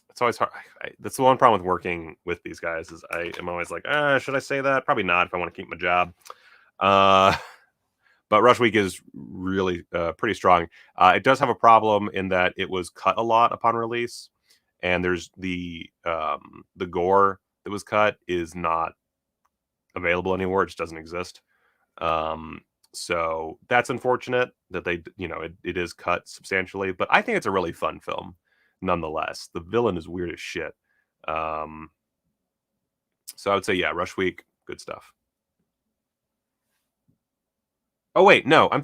S5: It's always hard. That's the one problem with working with these guys is I am always like, should I say that? Probably not if I want to keep my job. But Rush Week is really pretty strong. It does have a problem in that it was cut a lot upon release, and there's the gore that was cut is not available anymore. It just doesn't exist. So that's unfortunate that they, it is cut substantially, but I think it's a really fun film nonetheless. The villain is weird as shit. So I would say, yeah, Rush Week, good stuff. Oh, wait, no, I'm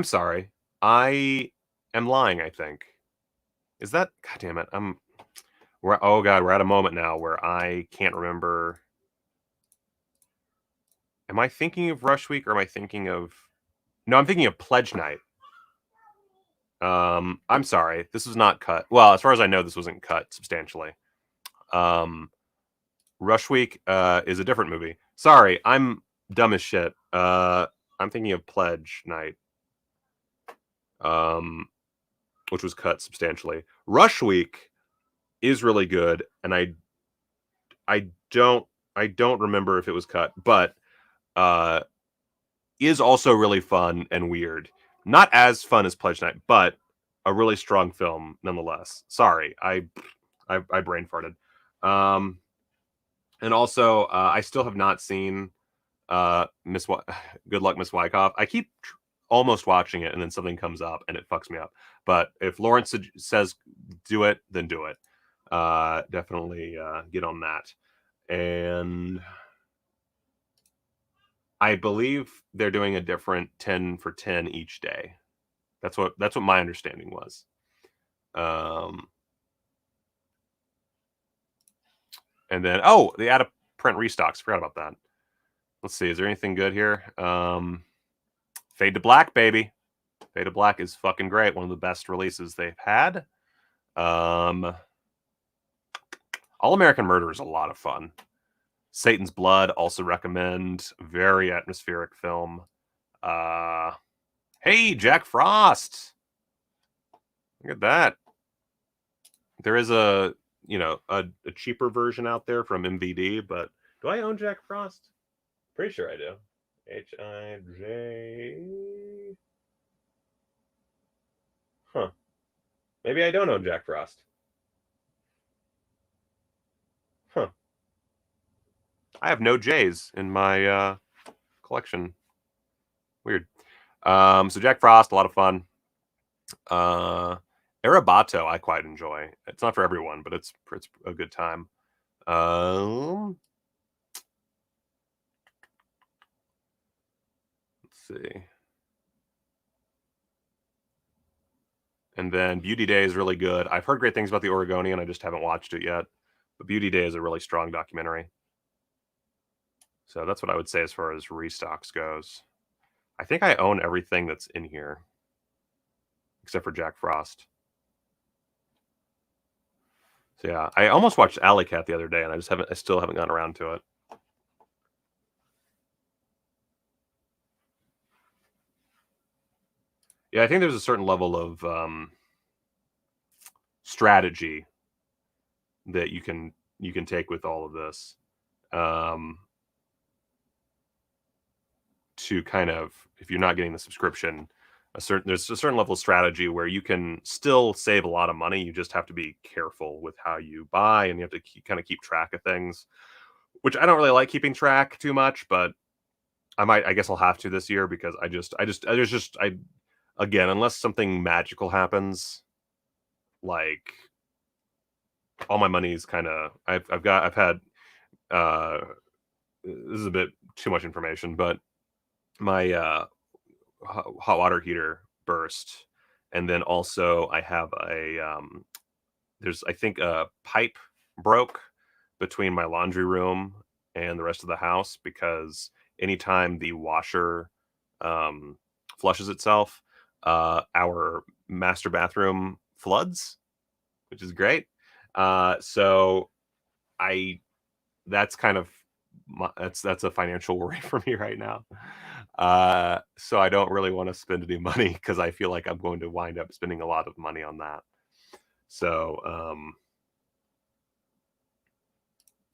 S5: sorry. I am lying, I think. Is that, God damn it, oh God, we're at a moment now where I can't remember. Am I thinking of Rush Week or am I thinking of... No, I'm thinking of Pledge Night. I'm sorry. This was not cut. Well, as far as I know, this wasn't cut substantially. Rush Week is a different movie. Sorry, I'm dumb as shit. I'm thinking of Pledge Night, which was cut substantially. Rush Week is really good, and I don't remember if it was cut, but is also really fun and weird. Not as fun as Pledge Night, but a really strong film nonetheless. Sorry, I brain farted. And also, I still have not seen Good Luck, Miss Wyckoff. I keep almost watching it, and then something comes up and it fucks me up. But if Lawrence says do it, then do it. Definitely get on that. And I believe they're doing a different 10 for 10 each day. That's what my understanding was. And then the out of print restocks. Forgot about that. Let's see. Is there anything good here? Fade to Black, baby. Fade to Black is fucking great. One of the best releases they've had. All American Murder is a lot of fun. Satan's Blood, also recommend. Very atmospheric film. Hey, Jack Frost. Look at that. There is a cheaper version out there from MVD, but do I own Jack Frost? Pretty sure I do. H-I-J. Huh. Maybe I don't own Jack Frost. Huh. I have no J's in my collection. Weird. So Jack Frost, a lot of fun. Arabato, I quite enjoy. It's not for everyone, but it's a good time. Let's see. And then Beauty Day is really good. I've heard great things about The Oregonian. I just haven't watched it yet. But Beauty Day is a really strong documentary. So that's what I would say as far as restocks goes. I think I own everything that's in here. Except for Jack Frost. So yeah, I almost watched Alley Cat the other day, and I still haven't gotten around to it. Yeah, I think there's a certain level of strategy that you can take with all of this, to kind of, if you're not getting the subscription, there's a certain level of strategy where you can still save a lot of money. You just have to be careful with how you buy, and you have to kind of keep track of things, which I don't really like keeping track too much, but I guess I'll have to this year, because again, unless something magical happens, like all my money is kind of, I've had, this is a bit too much information, but my hot water heater burst, and then also I have I think a pipe broke between my laundry room and the rest of the house, because anytime the washer flushes itself, our master bathroom floods, which is great. So that's kind of that's a financial worry for me right now. So I don't really want to spend any money, because I feel like I'm going to wind up spending a lot of money on that. So,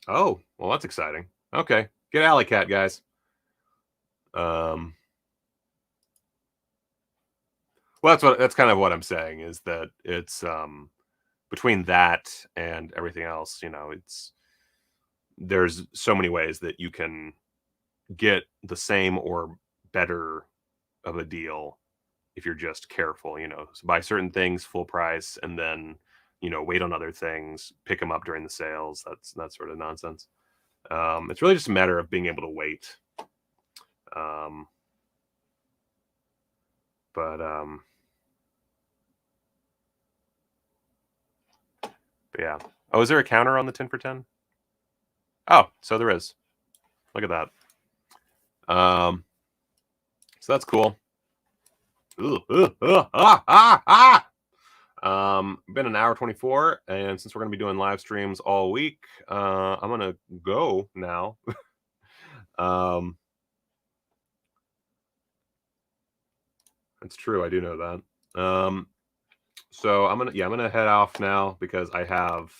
S5: oh, well, that's exciting. Okay, get Alley Cat, guys. Well, that's kind of what I'm saying, is that it's between that and everything else, there's so many ways that you can get the same or better of a deal if you're just careful. So buy certain things full price, and then wait on other things, pick them up during the sales. That's that sort of nonsense. It's really just a matter of being able to wait. But yeah. Oh, is there a counter on the 10 for 10? Oh, so there is. Look at that. So that's cool. Been an hour 24, and since we're gonna be doing live streams all week, I'm gonna go now. That's true. I do know that. So I'm gonna head off now, because I have